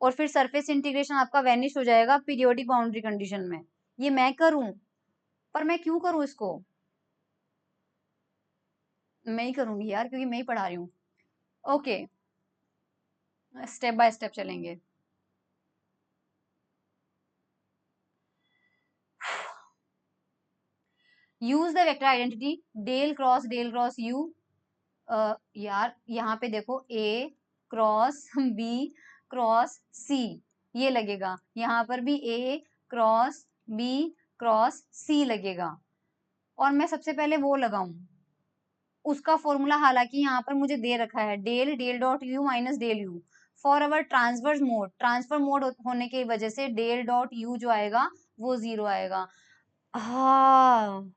और फिर सरफेस इंटीग्रेशन आपका वैनिश हो जाएगा पीरियोडिक बाउंड्री कंडीशन में। ये मैं करूं, पर मैं क्यों करूं इसको, मैं ही करूंगी यार क्योंकि मैं ही पढ़ा रही हूँ। ओके, स्टेप बाय स्टेप चलेंगे। Use the vector identity del cross u. यार यहाँ पे देखो a cross b cross c ये लगेगा, यहाँ पर भी a cross b cross c लगेगा, और मैं सबसे पहले वो लगाऊं उसका फॉर्मूला, हालांकि यहाँ पर मुझे दे रखा है del del dot u minus del u for our transverse mode. Transfer mode होने की वजह से डेल डॉट यू जो आएगा वो 0 आएगा। हाँ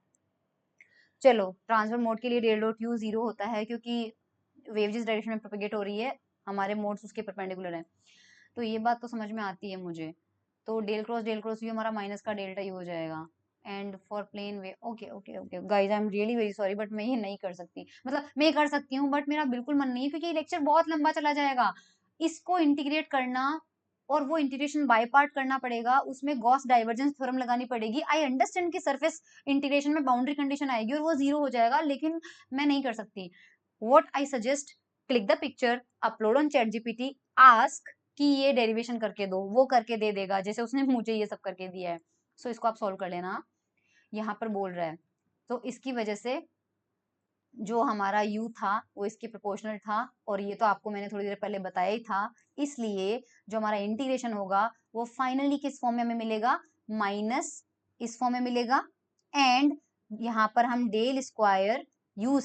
चलो ट्रांसफर मोड के लिए डेल डॉट यू 0 होता है क्योंकि वेव जिस डायरेक्शन में प्रोपेगेट हो रही है हमारे मोड्स उसके परपेंडिकुलर है, तो ये बात तो समझ में आती है मुझे। तो डेल क्रॉस यू हमारा माइनस का डेल्टा यू हो जाएगा। And for plane wave, okay okay okay guys, I am really very sorry but मैं ये नहीं कर सकती, मतलब मैं ये कर सकती हूँ बट मेरा बिल्कुल मन नहीं है क्योंकि ये लेक्चर बहुत लंबा चला जाएगा। इसको इंटीग्रेट करना और वो इंटीग्रेशन बाय पार्ट करना पड़ेगा, उसमें गॉस डाइवर्जेंस थ्योरम लगानी पड़ेगी। आई अंडरस्टैंड कि सरफेस इंटीग्रेशन में बाउंड्री कंडीशन आएगी और वो 0 हो जाएगा, लेकिन मैं नहीं कर सकती। What I suggest, click the picture, upload on chat GPT, ask कि ये डेरिवेशन करके दो, वो करके दे देगा जैसे उसने मुझे ये सब करके दिया है। सो इसको आप सॉल्व कर लेना। यहाँ पर बोल रहा है तो इसकी वजह से जो हमारा u था वो इसके प्रोपोर्शनल था, और ये तो आपको मैंने थोड़ी देर पहले बताया ही था। इसलिए जो हमारा इंटीग्रेशन होगा वो फाइनली किस फॉर्म में हमें मिलेगा, माइनस इस फॉर्म में मिलेगा। एंड यहाँ पर हम डेल स्क्वायर यू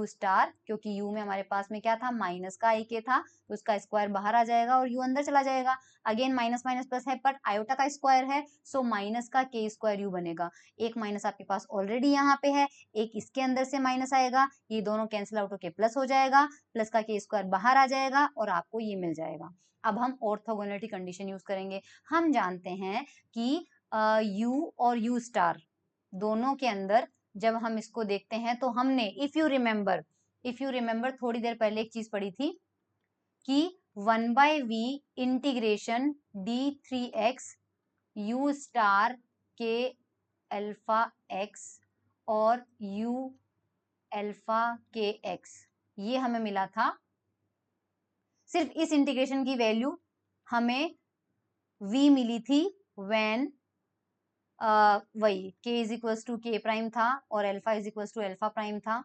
स्टार, क्योंकि u में हमारे पास में क्या था, माइनस का आई के था, तो उसका स्क्वायर बाहर आ जाएगा और u अंदर चला जाएगा। अगेन माइनस माइनस प्लस है पर आयोटा का स्क्वायर है, सो माइनस का के स्क्वायर u बनेगा। एक माइनस आपके पास ऑलरेडी यहाँ पे है, एक इसके अंदर से माइनस आएगा, ये दोनों कैंसिल आउट होके प्लस हो जाएगा, प्लस का के स्क्वायर बाहर आ जाएगा और आपको ये मिल जाएगा। अब हम ऑर्थोगोनलिटी कंडीशन यूज करेंगे। हम जानते हैं कि u और u स्टार दोनों के अंदर जब हम इसको देखते हैं तो हमने इफ यू रिमेंबर थोड़ी देर पहले एक चीज पढ़ी थी कि 1/v integration d3x u star k alpha x और u अल्फा के x, ये हमें मिला था। सिर्फ इस इंटीग्रेशन की वैल्यू हमें v मिली थी व्हेन वही k is equals to k prime था और alpha is equals to alpha prime था।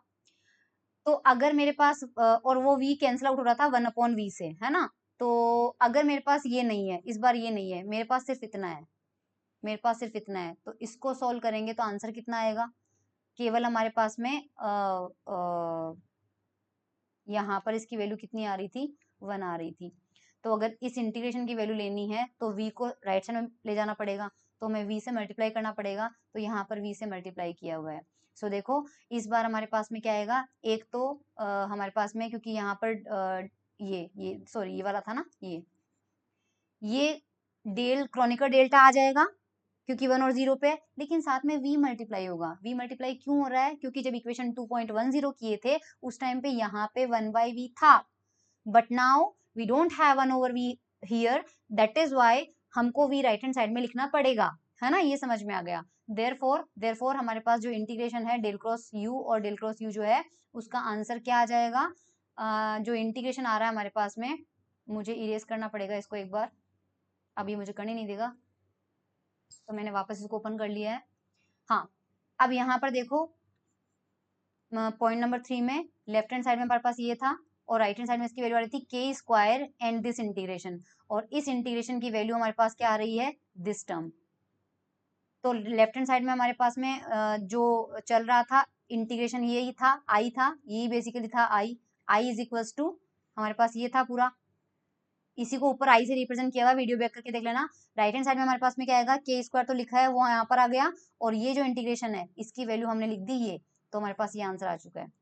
तो अगर मेरे पास और वो v कैंसिल आउट हो रहा था 1/v से, है ना। तो अगर मेरे पास ये नहीं है, इस बार ये नहीं है, मेरे पास सिर्फ इतना है, तो इसको सोल्व करेंगे तो आंसर कितना आएगा, केवल हमारे पास में यहाँ पर इसकी वैल्यू कितनी आ रही थी, 1 आ रही थी। तो अगर इस इंटीग्रेशन की वैल्यू लेनी है तो v को राइट साइड में ले जाना पड़ेगा, तो हमें v से मल्टीप्लाई करना पड़ेगा, तो यहाँ पर v से मल्टीप्लाई किया हुआ है। सो देखो इस बार हमारे पास में क्या आएगा, एक तो हमारे पास में, क्योंकि यहाँ पर ये सॉरी ये वाला था ना, ये डेल क्रॉनिकर डेल्टा आ जाएगा क्योंकि 1 और 0 पे, लेकिन साथ में v मल्टीप्लाई होगा। v मल्टीप्लाई क्यों हो रहा है, क्योंकि जब इक्वेशन 2.10 किए थे उस टाइम पे यहाँ पे 1/v था, but now we don't have 1/v here, that is why हमको v राइट हैंड साइड में लिखना पड़ेगा, है ना। ये समझ में आ गया। देयरफॉर हमारे पास जो इंटीग्रेशन है डेल क्रॉस u और डेल क्रॉस u जो है उसका आंसर क्या आ जाएगा, जो इंटीग्रेशन आ रहा है हमारे पास में, मुझे इरेज करना पड़ेगा इसको एक बार, अभी मुझे करने नहीं देगा, तो मैंने वापस इसको ओपन कर लिया है। हाँ, अब यहाँ पर देखो पॉइंट नंबर 3 में लेफ्ट हैंड साइड में हमारे पास ये था और राइट हैंड साइड में इसकी वैल्यू आ रही थी के स्क्वायर एंड दिस इंटीग्रेशन, और इस इंटीग्रेशन की वैल्यू हमारे पास क्या आ रही है, दिस टर्म। तो लेफ्ट हैंड साइड में हमारे पास में जो चल रहा था इंटीग्रेशन यही था, आई था, यही बेसिकली था आई इज इक्वल्स टू, हमारे पास ये था पूरा, इसी को ऊपर आई से रिप्रेजेंट किया हुआ, वीडियो बैक करके देख लेना। राइट हैंड साइड में हमारे पास में क्या आएगा, के स्क्वायर तो लिखा है वो यहाँ पर आ गया, और ये जो इंटीग्रेशन है इसकी वैल्यू हमने लिख दी ये, तो हमारे पास ये आंसर आ चुका है।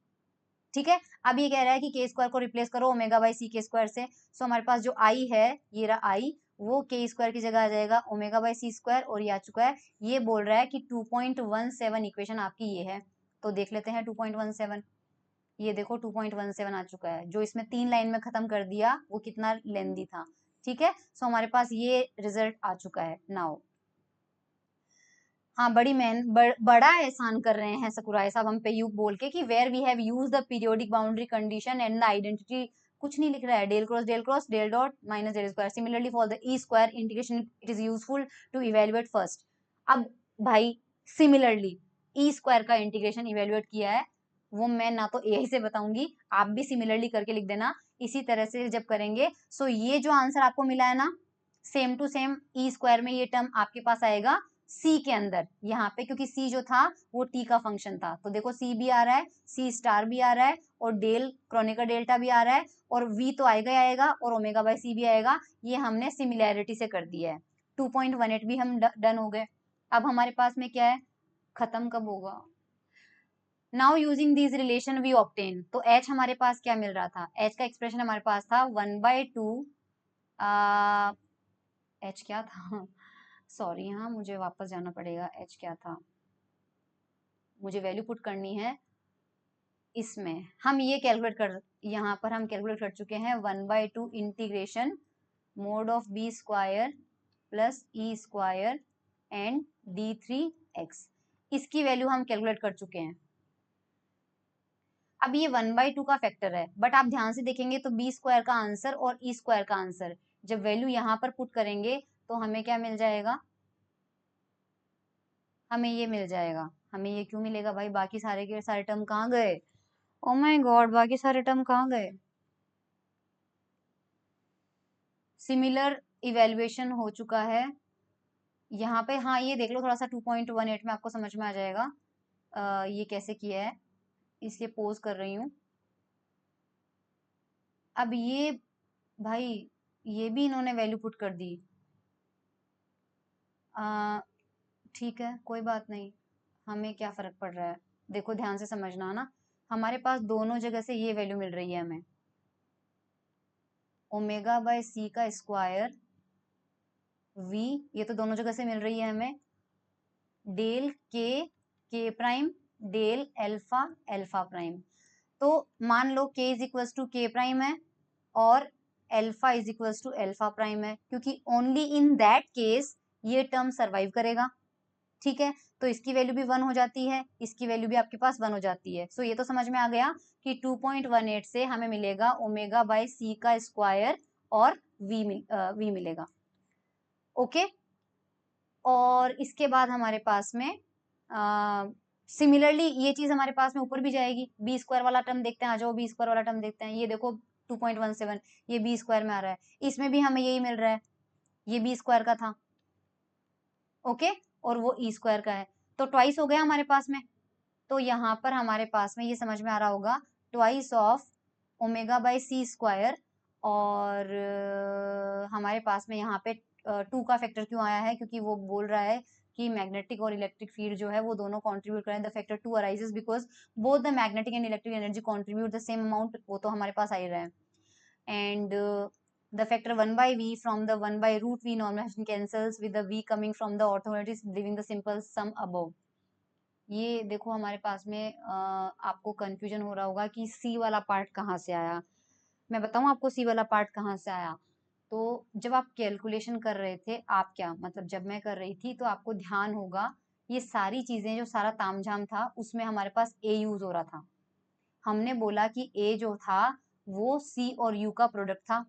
ठीक है, अब ये कह रहा है कि के स्क्वायर को रिप्लेस करो ओमेगा बाई सी के स्क्वायर से। सो हमारे पास जो आई है, ये रहा आई, वो के स्क्वायर की जगह आ जाएगा ओमेगा बाई सी स्क्वायर, और ये आ चुका है। ये बोल रहा है कि 2.17 इक्वेशन आपकी ये है, तो देख लेते हैं 2.17। ये देखो 2.17 आ चुका है, जो इसमें 3 लाइन में खत्म कर दिया वो कितना लेंदी था। ठीक है, सो हमारे पास ये रिजल्ट आ चुका है नाउ। हाँ, बड़ा एहसान कर रहे हैं सकुराई साहब हम पे यू बोल के कि where we have use the periodic boundary condition and the identity, कुछ नहीं लिख रहा है, del cross del dot minus del square, similarly for the e square integration it is useful to evaluate first. अब भाई सिमिलरली ई स्क्वायर का integration evaluate किया है, वो मैं ना तो यही से बताऊंगी, आप भी सिमिलरली करके लिख देना। इसी तरह से जब करेंगे, सो ये जो आंसर आपको मिला है ना, same to same e square में ये टर्म आपके पास आएगा सी के अंदर, यहाँ पे क्योंकि सी जो था वो टी का फंक्शन था, तो देखो सी भी आ रहा है, सी स्टार भी आ रहा है, और डेल क्रॉनिकर डेल्टा भी आ रहा है, और वी तो आएगा ही आएगा, और ओमेगा बाई सी भी आएगा। ये हमने सिमिलैरिटी से कर दिया है। 2.18 भी हम डन हो गए। अब हमारे पास में क्या है, खत्म कब होगा? Now using this relation we obtain, तो एच हमारे पास क्या मिल रहा था? एच का एक्सप्रेशन हमारे पास था 1/2 एच क्या था? सॉरी, हाँ मुझे वापस जाना पड़ेगा। एच क्या था? मुझे वैल्यू पुट करनी है इसमें। हम ये कैलकुलेट कर, यहाँ पर हम कैलकुलेट कर चुके हैं 1/2 integration mod of b square plus e square and d3x, इसकी वैल्यू हम कैलकुलेट कर चुके हैं। अब ये 1/2 का फैक्टर है, बट आप ध्यान से देखेंगे तो बी स्क्वायर का आंसर और ई स्क्वायर का आंसर जब वैल्यू यहाँ पर पुट करेंगे तो हमें क्या मिल जाएगा? हमें ये मिल जाएगा। हमें ये क्यों मिलेगा भाई? बाकी सारे के सारे टर्म कहाँ गए? ओ माय गॉड, बाकी सारे टर्म कहाँ गए? सिमिलर इवेल्युएशन हो चुका है यहाँ पे। हाँ ये देख लो थोड़ा सा 2.18 में आपको समझ में आ जाएगा ये कैसे किया है, इसलिए पोज कर रही हूँ। अब ये भाई ये भी इन्होंने वैल्यू पुट कर दी। ठीक है कोई बात नहीं, हमें क्या फर्क पड़ रहा है? देखो ध्यान से समझना ना, हमारे पास दोनों जगह से ये वैल्यू मिल रही है हमें, ओमेगा बाय सी का स्क्वायर वी, ये तो दोनों जगह से मिल रही है हमें, del k prime del alpha alpha prime. तो मान लो k is equals to k prime है और alpha is equals to alpha prime है, क्योंकि ओनली इन दैट केस ये टर्म सरवाइव करेगा। ठीक है, तो इसकी वैल्यू भी 1 हो जाती है, इसकी वैल्यू भी आपके पास 1 हो जाती है। सो ये तो समझ में आ गया कि 2.18 से हमें मिलेगा ओमेगा बाय सी का स्क्वायर और वी मिलेगा। ओके, और इसके बाद हमारे पास में सिमिलरली ये चीज हमारे पास में ऊपर भी जाएगी। बी स्क्वायर वाला टर्म देखते हैं, आ जाओ बी स्क्वायर वाला टर्म देखते हैं। ये देखो 2.17 ये बी स्क्वायर में आ रहा है, इसमें भी हमें यही मिल रहा है, ये बी स्क्वायर का था। ओके, और वो ई स्क्वायर का है, तो ट्वाइस हो गया हमारे पास में। तो यहाँ पर हमारे पास में ये समझ में आ रहा होगा twice of omega by c square, और हमारे पास में यहाँ पे 2 का फैक्टर क्यों आया है? क्योंकि वो बोल रहा है कि मैग्नेटिक और इलेक्ट्रिक फील्ड जो है वो दोनों कंट्रीब्यूट करें। The factor 2 arises because both the magnetic and electric energy contribute the same amount, वो तो हमारे पास आ ही रहा है। And the factor 1/v from the 1/√v normalization cancels with the v coming from the orthogonalities, leaving the simple sum above। ये देखो हमारे पास में आपको कंफ्यूजन हो रहा होगा कि सी वाला पार्ट कहाँ से आया। मैं बताऊं आपको सी वाला पार्ट कहाँ से आया? तो जब आप कैलकुलेशन कर रहे थे, आप क्या मतलब जब मैं कर रही थी तो आपको ध्यान होगा ये सारी चीजें जो सारा तामझाम था उसमें हमारे पास ए यूज हो रहा था। हमने बोला कि ए जो था वो सी और यू का प्रोडक्ट था।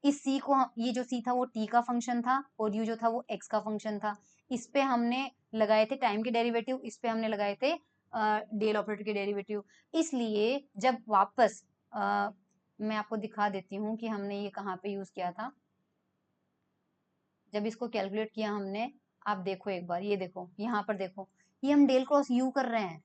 इस सी को ये जो सी था वो टी का फंक्शन था और यू जो था वो एक्स का फंक्शन था। इस पे हमने लगाए थे टाइम के डेरिवेटिव, इस पे हमने लगाए थे डेल ऑपरेटर के डेरिवेटिव। इसलिए जब वापस मैं आपको दिखा देती हूँ कि हमने ये कहाँ पे यूज किया था। जब इसको कैलकुलेट किया हमने, आप देखो एक बार, ये देखो यहाँ पर देखो, ये हम डेल क्रॉस यू कर रहे हैं।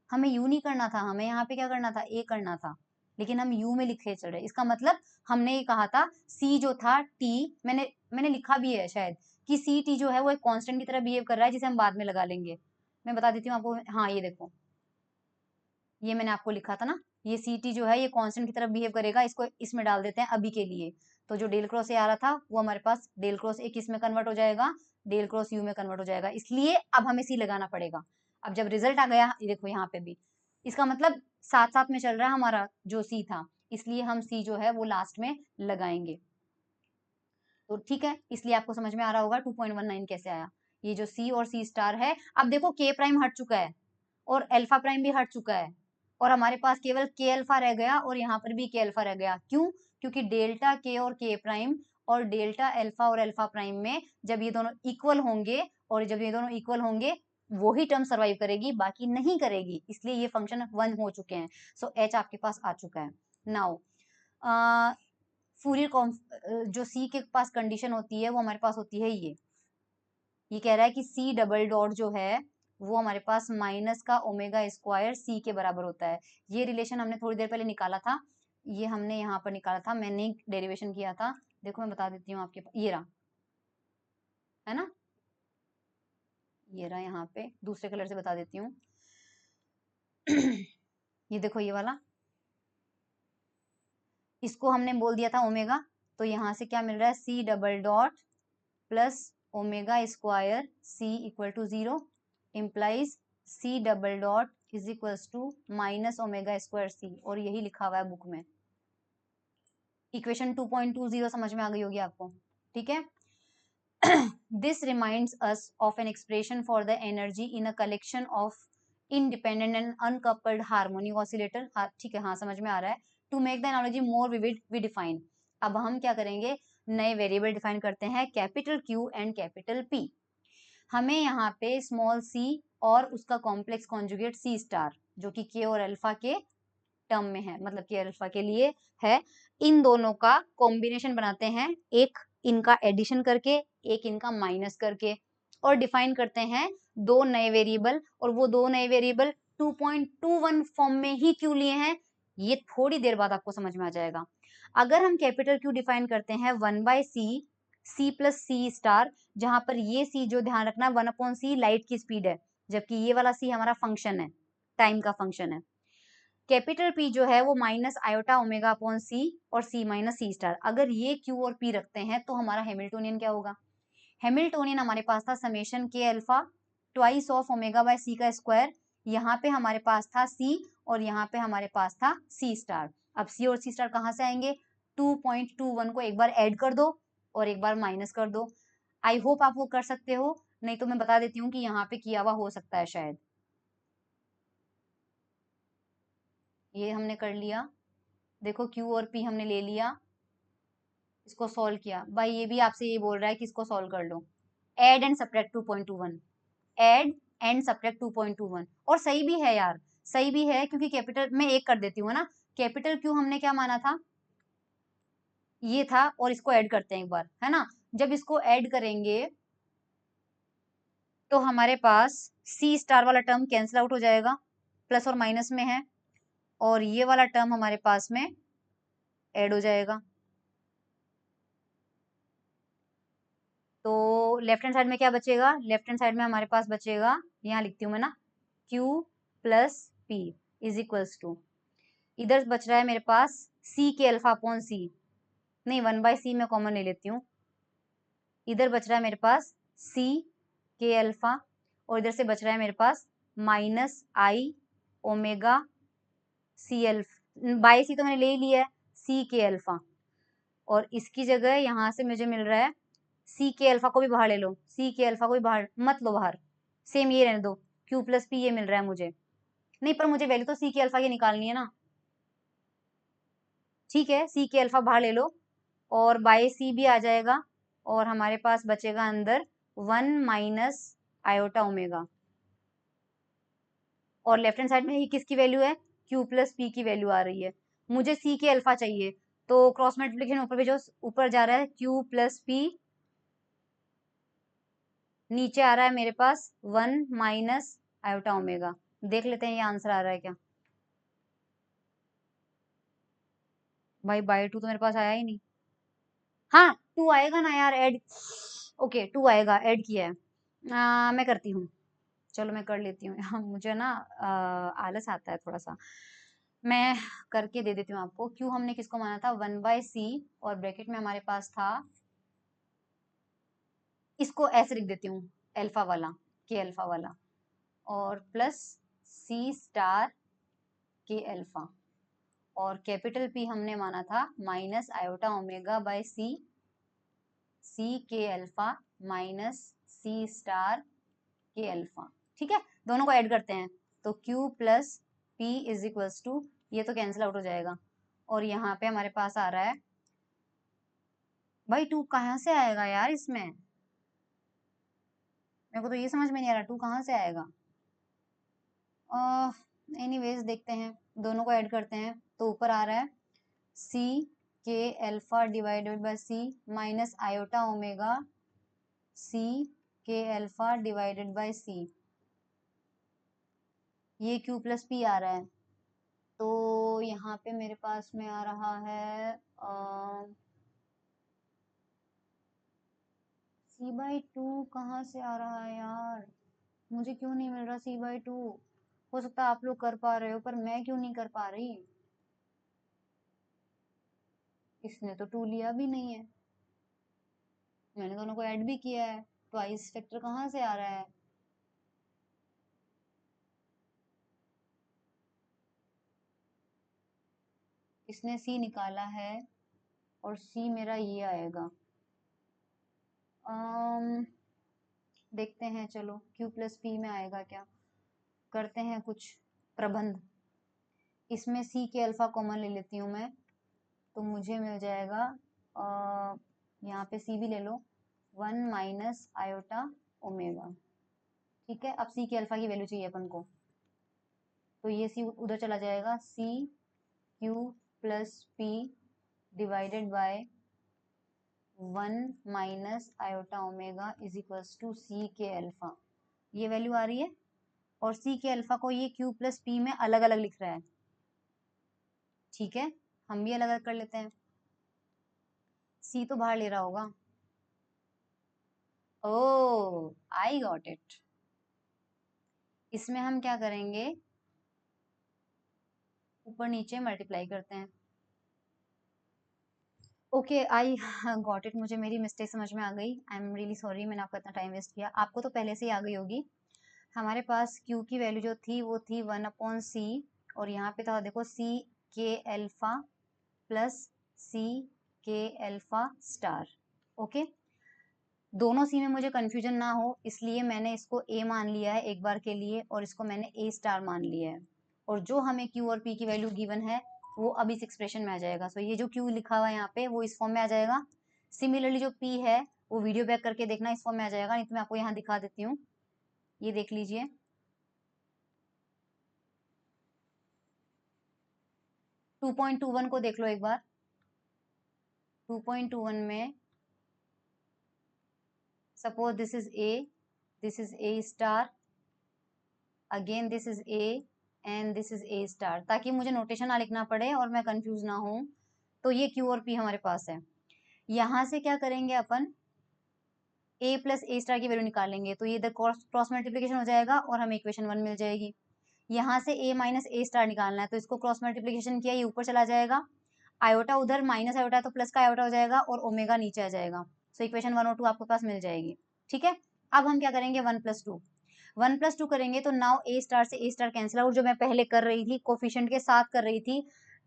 हमें यू नहीं करना था, हमें यहाँ पे क्या करना था? ए करना था, लेकिन हम यू में लिखे चल रहे। इसका मतलब हमने ये कहा था सी जो था टी, मैंने लिखा भी है शायद कि सी टी जो है वो एक कांस्टेंट की तरह बिहेव कर रहा है, जिसे हम बाद में लगा लेंगे। मैं बता देती हूँ आपको। हाँ ये देखो, ये मैंने आपको लिखा था ना, ये सी टी जो है ये कांस्टेंट की तरह बिहेव करेगा, इसको इसमें डाल देते हैं अभी के लिए। तो जो डेल क्रॉस ए आ रहा था वो हमारे पास डेल क्रॉस ए किस में कन्वर्ट हो जाएगा? डेल क्रॉस यू में कन्वर्ट हो जाएगा। इसलिए अब हमें सी लगाना पड़ेगा। अब जब रिजल्ट आ गया, देखो यहाँ पे भी, इसका मतलब साथ साथ में चल रहा है हमारा जो सी था, इसलिए हम सी जो है वो लास्ट में लगाएंगे। तो ठीक है, इसलिए आपको समझ में आ रहा होगा 2.19 कैसे आया। ये जो सी और सी स्टार है, अब देखो के प्राइम हट चुका है और अल्फा प्राइम भी हट चुका है, और हमारे पास केवल के अल्फा रह गया और यहाँ पर भी के अल्फा रह गया। क्यों? क्योंकि डेल्टा के और के प्राइम और डेल्टा अल्फा और अल्फा प्राइम में जब ये दोनों इक्वल होंगे, और जब ये दोनों इक्वल होंगे वही टर्म सर्वाइव करेगी, बाकी नहीं करेगी। इसलिए ये फंक्शन 1 हो चुके हैं। सो एच आपके पास आ चुका है। नाउ फूरियर जो सी के पास कंडीशन होती है वो हमारे पास होती है ये कह रहा है कि सी डबल डॉट जो है वो हमारे पास माइनस का ओमेगा स्क्वायर सी के बराबर होता है। ये रिलेशन हमने थोड़ी देर पहले निकाला था, ये हमने यहाँ पर निकाला था, मैंने डेरिवेशन किया था। देखो मैं बता देती हूँ आपके पास, ये रहा है ना, ये रहा यहाँ पे, दूसरे कलर से बता देती हूँ। ये देखो ये वाला, इसको हमने बोल दिया था ओमेगा, तो यहाँ से क्या मिल रहा है, c double dot plus omega square c equal to 0 implies c double dot is equals to minus omega square c, और यही लिखा हुआ है बुक में। इक्वेशन 2.20 समझ में आ गई होगी आपको, ठीक है। This reminds us of an expression for the energy in a collection of independent and uncoupled harmonic oscillator। हाँ ठीक है, हाँ समझ में आ रहा है। To make the analogy more vivid, we define। अब हम क्या करेंगे, नए वेरिएबल डिफाइन करते हैं, capital Q and capital P। हमें यहाँ पे स्मॉल c और उसका कॉम्प्लेक्स कॉन्जुगेट C स्टार, जो कि K और अल्फा के टर्म में है, मतलब K अल्फा के लिए है, इन दोनों का कॉम्बिनेशन बनाते हैं, एक इनका एडिशन करके, एक इनका माइनस करके, और डिफाइन करते हैं दो नए वेरिएबल। और वो दो नए वेरिएबल 2.21 फॉर्म में ही क्यों लिए हैं, ये थोड़ी देर बाद आपको समझ में आ जाएगा। अगर हम कैपिटल Q डिफाइन करते हैं 1/c c प्लस सी स्टार, जहां पर ये c जो ध्यान रखना 1/c लाइट की स्पीड है, जबकि ये वाला c हमारा फंक्शन है, टाइम का फंक्शन है। कैपिटल P जो है वो minus iota omega upon C और C माइनस C स्टार। अगर ये Q और P रखते हैं तो हमारा हैमिल्टोनियन क्या होगा, हैमिल्टोनियन हमारे पास था summation K alpha twice of omega by C का स्क्वायर। यहाँ पे हमारे पास था C और यहाँ पे हमारे पास था C स्टार। अब C और C स्टार कहाँ से आएंगे, 2.21 को एक बार ऐड कर दो और एक बार माइनस कर दो। आई होप आप वो कर सकते हो, नहीं तो मैं बता देती हूँ कि यहाँ पे किया हुआ हो सकता है शायद। ये हमने कर लिया, देखो Q और P हमने ले लिया, इसको सॉल्व किया। भाई ये भी आपसे ये बोल रहा है कि इसको सॉल्व कर लो, add and subtract 2.21, add and subtract 2.21। और सही भी है यार, सही भी है, क्योंकि कैपिटल मैं एक कर देती हूँ ना, कैपिटल Q हमने क्या माना था, ये था, और इसको ऐड करते हैं एक बार, है ना। जब इसको ऐड करेंगे तो हमारे पास C स्टार वाला टर्म कैंसिल आउट हो जाएगा, प्लस और माइनस में है, और ये वाला टर्म हमारे पास में ऐड हो जाएगा। तो लेफ्ट हैंड साइड में क्या बचेगा, लेफ्ट हैंड साइड में हमारे पास बचेगा, यहाँ लिखती हूँ मैं ना, Q plus P is equals to, इधर बच रहा है मेरे पास C k alpha upon C, नहीं 1/c मैं कॉमन ले लेती हूँ, इधर बच रहा है मेरे पास C के अल्फा, और इधर से बच रहा है मेरे पास माइनस आई ओमेगा C अल्फा, बाई C तो मैंने ले ही लिया है, C के अल्फा, और इसकी जगह यहाँ से मुझे मिल रहा है C के अल्फा को भी बाहर ले लो, C के अल्फा को भी बाहर मत लो बाहर, सेम ये रहने दो, Q प्लस P ये मिल रहा है मुझे, नहीं पर मुझे वैल्यू तो C के अल्फा की निकालनी है ना, ठीक है C के अल्फा बाहर ले लो, और बाय C भी आ जाएगा, और हमारे पास बचेगा अंदर 1 माइनस आयोटा ओमेगा, और लेफ्ट हैंड साइड में ये किसकी वैल्यू है, Q प्लस P की वैल्यू आ रही है, मुझे C के अल्फा चाहिए, तो क्रॉस मल्टीप्लिकेशन ऊपर भी जो ऊपर जा रहा है Q प्लस P, नीचे आ रहा है मेरे पास 1 माइनस आयोटा ओमेगा। देख लेते हैं ये आंसर आ रहा है क्या, भाई बाय 2 तो मेरे पास आया ही नहीं, हाँ 2 आएगा ना यार, ऐड, ओके 2 आएगा, ऐड किया है। मैं करती हूँ, चलो मैं कर लेती हूँ। मुझे ना आलस आता है थोड़ा सा, मैं करके दे देती हूँ आपको। क्यों हमने किसको माना था, 1/c, और ब्रैकेट में हमारे पास था, इसको ऐसे लिख देती हूँ, अल्फा वाला, के अल्फा वाला, और plus C star k alpha, और कैपिटल P हमने माना था minus iota omega by C, C k alpha minus C star k alpha, ठीक है। दोनों को ऐड करते हैं तो Q plus P is equals to, ये तो कैंसिल आउट हो जाएगा, और यहाँ पे हमारे पास आ रहा है, भाई 2 कहाँ से आएगा यार इसमें, मेरे को तो ये समझ में नहीं आ रहा 2 कहाँ से आएगा। एनीवेज देखते हैं, दोनों को ऐड करते हैं तो ऊपर आ रहा है C k alpha divided by C minus iota omega C k alpha divided by C, ये Q प्लस P आ रहा है, तो यहाँ पे मेरे पास में आ रहा है C/2 कहाँ से आ रहा है यार, मुझे क्यों नहीं मिल रहा c/2? हो सकता है आप लोग कर पा रहे हो, पर मैं क्यों नहीं कर पा रही? इसने तो 2 लिया भी नहीं है, मैंने दोनों को ऐड भी किया है, ट्वाइस फैक्टर कहाँ से आ रहा है? इसने c निकाला है और c मेरा ये आएगा। देखते हैं, चलो q प्लस p में आएगा क्या, करते हैं कुछ प्रबंध। इसमें c के अल्फा कॉमन ले लेती हूँ मैं, तो मुझे मिल जाएगा यहाँ पे c भी ले लो, 1 माइनस आयोटा ओमेगा। ठीक है, अब c के अल्फा की वैल्यू चाहिए अपन को, तो ये c उधर चला जाएगा, c q plus p divided by 1 minus iota omega is equals to c k alpha. ये वैल्यू आ रही है, और c के अल्फा को ये q प्लस p में अलग अलग लिख रहा है। ठीक है, हम भी अलग अलग कर लेते हैं, c तो बाहर ले रहा होगा। ओ आई गॉट इट। इसमें हम क्या करेंगे, ऊपर नीचे मल्टीप्लाई करते हैं। ओके आई गॉट इट, मुझे मेरी मिस्टेक समझ में आ गई, आई एम रियली सॉरी, मैंने आपका इतना टाइम वेस्ट किया। आपको तो पहले से ही आ गई होगी। हमारे पास q की वैल्यू जो थी वो थी 1/c, और यहाँ पे था देखो c k alpha plus c k alpha star. Okay, दोनों सी में मुझे कंफ्यूजन ना हो इसलिए मैंने इसको a मान लिया है एक बार के लिए, और इसको मैंने a स्टार मान लिया है, और जो हमें q और p की वैल्यू गिवन है वो अब इस एक्सप्रेशन में आ जाएगा। सो ये जो q लिखा हुआ है यहाँ पे वो इस फॉर्म में आ जाएगा। सिमिलरली जो p है वो वीडियो बैक करके देखना, इस फॉर्म में आ जाएगा, नहीं तो मैं आपको यहाँ दिखा देती हूँ, ये देख लीजिए। 2.21 को देख लो एक बार। 2.21 में suppose this is a star, again this is a and this is a star, ताकि मुझे नोटेशन ना लिखना पड़े और मैं कंफ्यूज ना हूं। तो ये q और p हमारे पास है। यहाँ से क्या करेंगे अपन, a प्लस a स्टार की वैल्यू निकालेंगे, तो ये इधर क्रॉस मल्टीप्लीकेशन हो जाएगा और हमें इक्वेशन 1 मिल जाएगी। यहाँ से a माइनस a स्टार निकालना है, तो इसको क्रॉस मल्टीप्लीकेशन किया, ये ऊपर चला जाएगा, आयोटा उधर माइनस आयोटा तो प्लस का आयोटा हो जाएगा, और ओमेगा नीचे आ जाएगा। सो इक्वेशन 1 और 2 आपके पास मिल जाएगी। ठीक है, अब हम क्या करेंगे, 1+2 करेंगे, तो नाउ a स्टार से a स्टार कैंसिल आउट, जो मैं पहले कर रही थी कोफिशिएंट के साथ कर रही थी,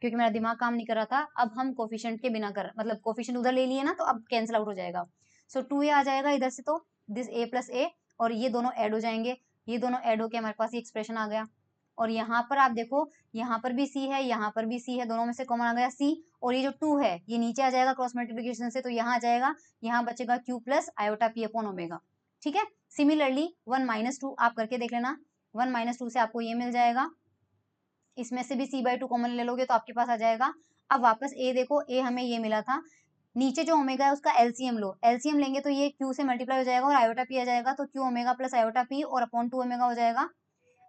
क्योंकि मेरा दिमाग काम नहीं कर रहा था। अब हम कोफिशिएंट के बिना कर, मतलब कोफिशिएंट उधर ले लिए ना, तो अब कैंसिल आउट हो जाएगा। सो 2a आ जाएगा इधर से, तो दिस a प्लस a, और ये दोनों ऐड हो जाएंगे, ये दोनों ऐड होके हमारे पास ये एक्सप्रेशन आ गया। और यहाँ पर आप देखो, यहाँ पर भी c है, यहाँ पर भी c है, दोनों में से कॉमन आ गया c, और ये जो 2 है ये नीचे आ जाएगा क्रॉस मल्टीप्लीकेशन से, तो यहाँ आ जाएगा, यहाँ बचेगा q plus iota p upon omega. ठीक है, सिमिलरली 1-2 आप करके देख लेना, 1-2 से आपको ये मिल जाएगा, इसमें से भी c/2 कॉमन ले लोगे तो आपके पास आ जाएगा। अब वापस a देखो, a हमें ये मिला था, नीचे जो ओमेगा है उसका एलसीएम लो, एलसीएम लेंगे तो ये q से मल्टीप्लाई हो जाएगा और आयोटा p आ जाएगा, तो q omega plus iota p और अपॉन 2 ओमेगा हो जाएगा।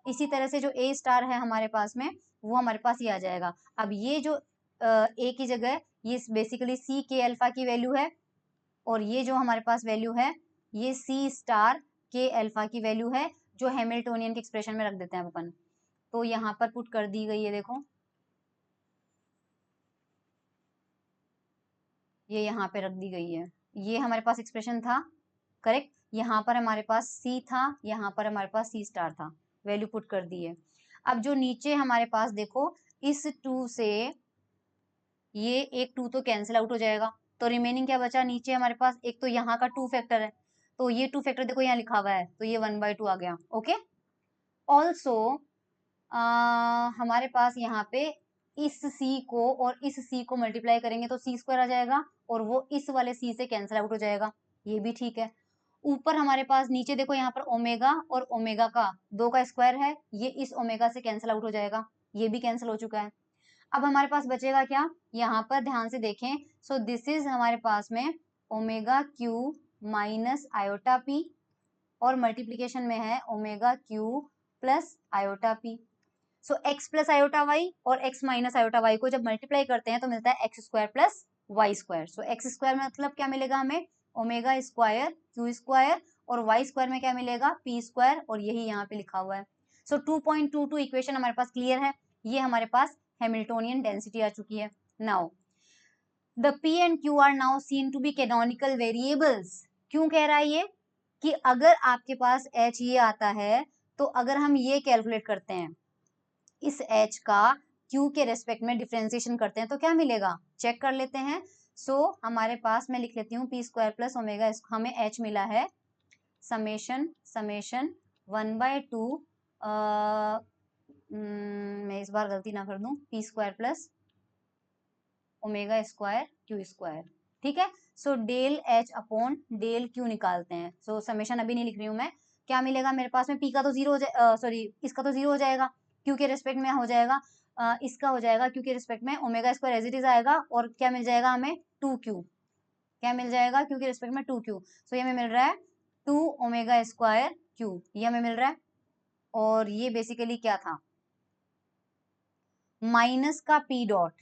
इसी तरह से जो a स्टार है हमारे पास में, वो हमारे पास ये आ जाएगा। अब ये जो a की जगह ये बेसिकली c के अल्फा की वैल्यू है, और ये जो हमारे पास वैल्यू है ये c स्टार के अल्फा की वैल्यू है, जो हैमिल्टोनियन के एक्सप्रेशन में रख देते हैं अपन। तो यहाँ पर पुट कर दी गई है, देखो ये यहाँ पे रख दी गई है, ये हमारे पास एक्सप्रेशन था करेक्ट, यहाँ पर हमारे पास c था, यहाँ पर हमारे पास c स्टार था, वैल्यू पुट कर दी है। अब जो नीचे हमारे पास देखो, इस 2 से ये एक 2 तो कैंसिल आउट हो जाएगा, तो रिमेनिंग क्या बचा नीचे हमारे पास, एक तो यहाँ का 2 फैक्टर है, तो ये 2 फैक्टर देखो यहाँ लिखा हुआ है, तो ये 1/2 आ गया। ओके, ऑल्सो हमारे पास यहाँ पे इस c को और इस c को मल्टीप्लाई करेंगे तो c स्क्वायर आ जाएगा, और वो इस वाले c से कैंसिल आउट हो जाएगा, ये भी ठीक है। ऊपर हमारे पास नीचे देखो, यहाँ पर ओमेगा और ओमेगा का 2 का स्क्वायर है, ये इस ओमेगा से कैंसिल आउट हो जाएगा, ये भी कैंसिल हो चुका है। अब हमारे पास बचेगा क्या, यहाँ पर ध्यान से देखें, सो दिस इज हमारे पास में omega q minus iota p, और मल्टीप्लीकेशन में है omega q plus iota p. So x plus iota y और x माइनस आयोटा वाई को जब मल्टीप्लाई करते हैं तो मिलता है x square plus y square. So x square में मतलब क्या मिलेगा हमें, ओमेगा स्क्वायर क्यू स्क्वायर, और y स्क्वायर में क्या मिलेगा, p स्क्वायर, और यही यहाँ पे लिखा हुआ है। सो 2.22 इक्वेशन हमारे पास क्लियर है। ये हमारे पास हैमिल्टोनियन डेंसिटी आ चुकी है। Now the p and q are now seen to be canonical variables. क्यों कह रहा है ये कि अगर आपके पास h ये आता है, तो अगर हम ये कैलकुलेट करते हैं, इस h का q के रेस्पेक्ट में डिफरेंशिएशन करते हैं, तो क्या मिलेगा, चेक कर लेते हैं। सो हमारे पास, मैं लिख लेती हूँ p स्क्वायर प्लस ओमेगा, हमें h मिला है समेशन 1/2 मैं इस बार गलती ना कर दूं, p square plus omega square q square, ठीक है। So del h upon del q निकालते हैं। सो समेशन अभी नहीं लिख रही हूँ मैं। क्या मिलेगा मेरे पास में, पी का तो जीरो हो जाए, सॉरी इसका तो जीरो हो जाएगा, क्यू के रिस्पेक्ट में हो जाएगा, इसका हो जाएगा क्यू के रिस्पेक्ट में omega square as it is आएगा, और क्या मिल जाएगा हमें 2q, क्या मिल जाएगा क्यू के रिस्पेक्ट में 2q। सो ये हमें मिल रहा है 2 ओमेगा स्क्वायर क्यू, ये हमें मिल रहा है। और ये बेसिकली क्या था, माइनस का पी डॉट,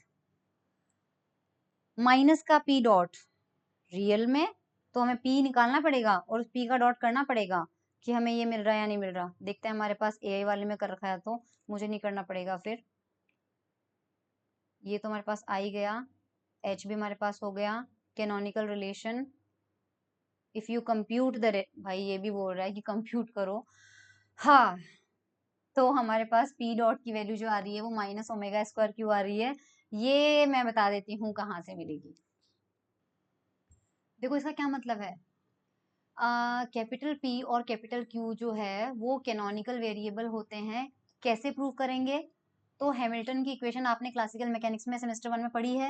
माइनस का पी डॉट रियल में, तो हमें पी निकालना पड़ेगा और पी का डॉट करना पड़ेगा कि हमें ये मिल रहा है या नहीं मिल रहा। देखते हैं, हमारे पास ए वाले में कर रखा है तो मुझे नहीं करना पड़ेगा फिर। ये तो हमारे पास आ ही गया, एच भी हमारे पास हो गया, canonical relation if you compute the, भाई ये भी बोल रहा है कि कंप्यूट करो। हाँ, तो हमारे पास पी डॉट की वैल्यू जो आ रही है वो माइनस ओमेगा स्क्वायर क्यू आ रही है। ये मैं बता देती हूँ कहाँ से मिलेगी। देखो इसका क्या मतलब है, कैपिटल P और कैपिटल Q जो है वो कैनोनिकल वेरिएबल होते हैं। कैसे प्रूव करेंगे, तो हैमिल्टन की इक्वेशन आपने क्लासिकल मैकेनिक्स में सेमेस्टर 1 में पढ़ी है।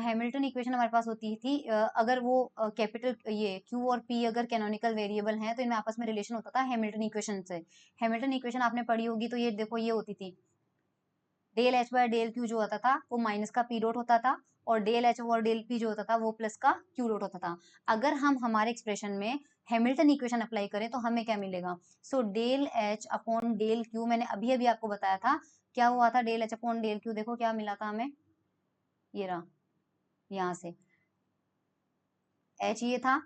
हैमिल्टन इक्वेशन हमारे पास होती थी, अगर वो कैपिटल ये Q और P अगर कैनोनिकल वेरिएबल हैं तो इनमें आपस में रिलेशन होता था हैमिल्टन इक्वेशन से। हैमिल्टन इक्वेशन आपने पढ़ी होगी, तो ये देखो ये होती थी, del h by del q जो होता था वो माइनस का पी डॉट होता था, और डेल एच और डेल पी जो होता था वो प्लस का क्यू डॉट होता था। अगर हम हमारे एक्सप्रेशन में हैमिल्टन इक्वेशन अप्लाई करें तो हमें क्या मिलेगा, so del h upon del q, मैंने अभी अभी आपको बताया था क्या हुआ था, del h upon del q, देखो क्या मिला था हमें, ये रहा, यहाँ से एच ये था,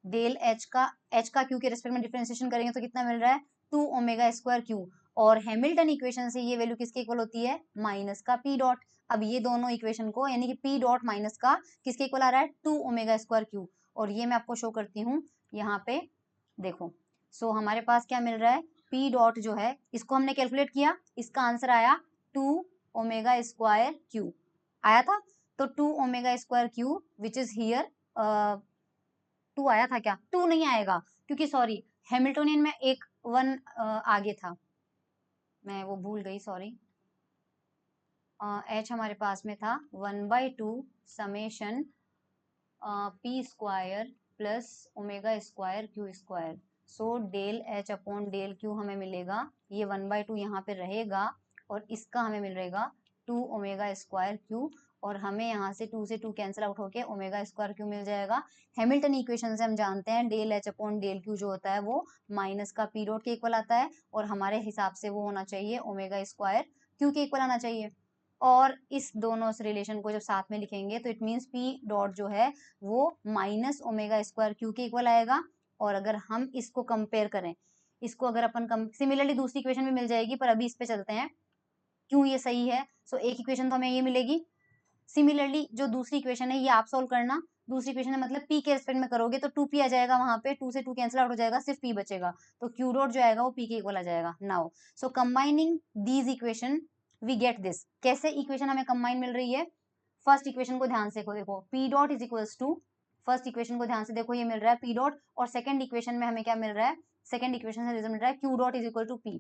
डेल एच का क्यू के रिस्पेक्ट में डिफरेंशिएशन करेंगे तो कितना मिल रहा है, 2 ओमेगा स्क्वायर क्यू, और हैमिल्टन इक्वेशन से ये वैल्यू किसके इक्वल होती है, माइनस का पी डॉट। अब ये दोनों इक्वेशन को, यानी कि पी डॉट माइनस का किसके इक्वल आ रहा है, 2 ओमेगा स्क्वायर क्यू, और ये मैं आपको शो करती हूँ यहाँ पे, देखो। सो हमारे पास क्या मिल रहा है, पी डॉट जो है इसको हमने कैलकुलेट किया, इसका आंसर आया 2 ओमेगा स्क्वायर क्यू आया था। तो 2 omega square Q which is here, 2 आया था क्या, 2 नहीं आएगा क्योंकि सॉरी हैमिल्टोनियन में एक 1 आगे था, मैं वो भूल गई, सॉरी। एच हमारे पास में था 1/2 summation p square plus omega square q square. So del h upon del q हमें मिलेगा, ये 1/2 यहाँ पे रहेगा, और इसका हमें मिलेगा 2 ओमेगा स्क्वायर क्यू, और हमें यहाँ से 2 से 2 कैंसिल आउट होके ओमेगा स्क्वायर क्यू मिल जाएगा। हैमिल्टन इक्वेशन से हम जानते हैं del h upon del q जो होता है वो माइनस का पी डॉट के इक्वल आता है, और हमारे हिसाब से वो होना चाहिए ओमेगा स्क्वायर क्यू के इक्वल आना चाहिए। और इस दोनों से रिलेशन को जब साथ में लिखेंगे तो इट मीन्स पी डॉट जो है वो माइनस ओमेगा स्क्वायर क्यू के इक्वल आएगा। और अगर हम इसको कंपेयर करें, इसको अगर अपन सिमिलरली दूसरी इक्वेशन भी मिल जाएगी, पर अभी इस पे चलते हैं क्यों ये सही है। सो एक इक्वेशन तो हमें ये मिलेगी, सिमिलरली जो दूसरी इक्वेशन है ये आप सोल्व करना। दूसरी इक्वेशन है मतलब पी के रिस्पेक्ट में करोगे तो 2p आ जाएगा, वहां पे 2 से 2 कैंसिल आउट हो जाएगा, सिर्फ p बचेगा, तो क्यू डॉट जो आएगा वो p के इक्वल आ जाएगा। Now so combining these equation we get this. कैसे इक्वेशन हमें कंबाइन मिल रही है, फर्स्ट इक्वेशन को ध्यान से देखो, p dot is equals to, first equation को ध्यान से देखो, ये मिल रहा है पी डॉट, और सेकंड इक्वेशन में हमें क्या मिल रहा है, सेकंड इक्वेशन से रिजल्ट मिल रहा है q dot is equal to p,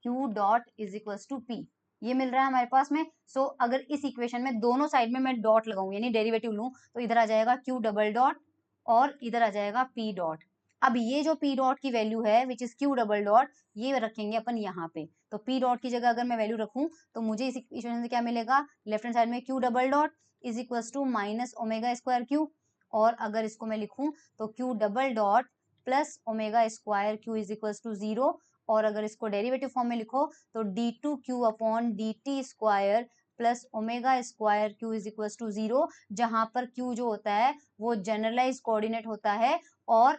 q dot is equals to P, ये मिल रहा है हमारे पास में। सो अगर इस इक्वेशन में दोनों साइड में मैं डॉट लगाऊं यानी डेरिवेटिव लूं, तो इधर आ जाएगा क्यू डबल डॉट और इधर आ जाएगा पी डॉट। अब ये जो पी डॉट की वैल्यू है which is Q double dot, ये रखेंगे अपन यहाँ पे, तो पी डॉट की जगह अगर मैं वैल्यू रखूं तो मुझे इस इक्वेशन से क्या मिलेगा, लेफ्ट हैंड साइड में q double dot is equal to minus omega square q, और अगर इसको मैं लिखूं तो q double dot plus omega square q is equal to 0, और अगर इसको डेरिवेटिव फॉर्म में लिखो तो d2q upon dt square plus omega square q is equal to 0, जहां पर q जो होता है वो जनरलाइज कोऑर्डिनेट होता है और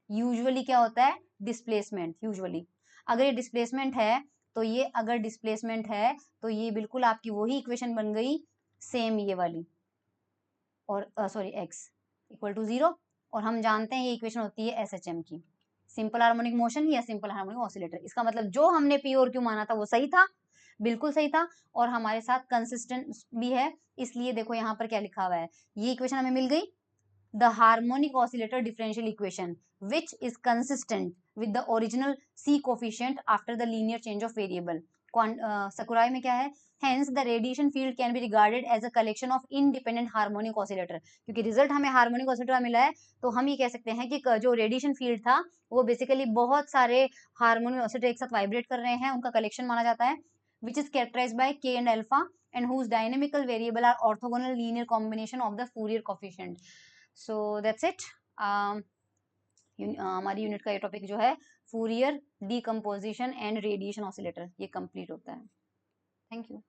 यूजुअली क्या होता है, डिस्प्लेसमेंट। यूजुअली अगर ये डिस्प्लेसमेंट है तो ये, अगर डिस्प्लेसमेंट है तो ये बिल्कुल आपकी वही इक्वेशन बन गई, सेम ये वाली, और सॉरी x इक्वल टू 0, और हम जानते हैं ये इक्वेशन होती है SHM की, सिंपल हार्मोनिक मोशन या सिंपल हार्मोनिक ऑसिलेटर। इसका मतलब जो हमने P और Q माना था वो सही था, बिल्कुल सही था, और हमारे साथ कंसिस्टेंट भी है। इसलिए देखो यहाँ पर क्या लिखा हुआ है, ये इक्वेशन हमें मिल गई, the harmonic oscillator differential equation which is consistent with the original C coefficient after the linear change of variable. Sakurai में क्या है, hence the radiation field can be regarded as a collection of independent harmonic oscillator। क्योंकि result हमें harmonic oscillator मिला है तो हम ये कह सकते हैं कि जो रेडिएशन फील्ड था वो बेसिकली बहुत सारे हार्मोनिक ऑसिलेटर एक साथ वाइब्रेट कर रहे हैं, उनका कलेक्शन माना जाता है, which is characterized by K and alpha and whose dynamical variable are orthogonal linear combination of the Fourier coefficient. So that's it. हमारी यूनिट का ये टॉपिक जो है Fourier decomposition and radiation oscillator, ये कंप्लीट होता है। Thank you.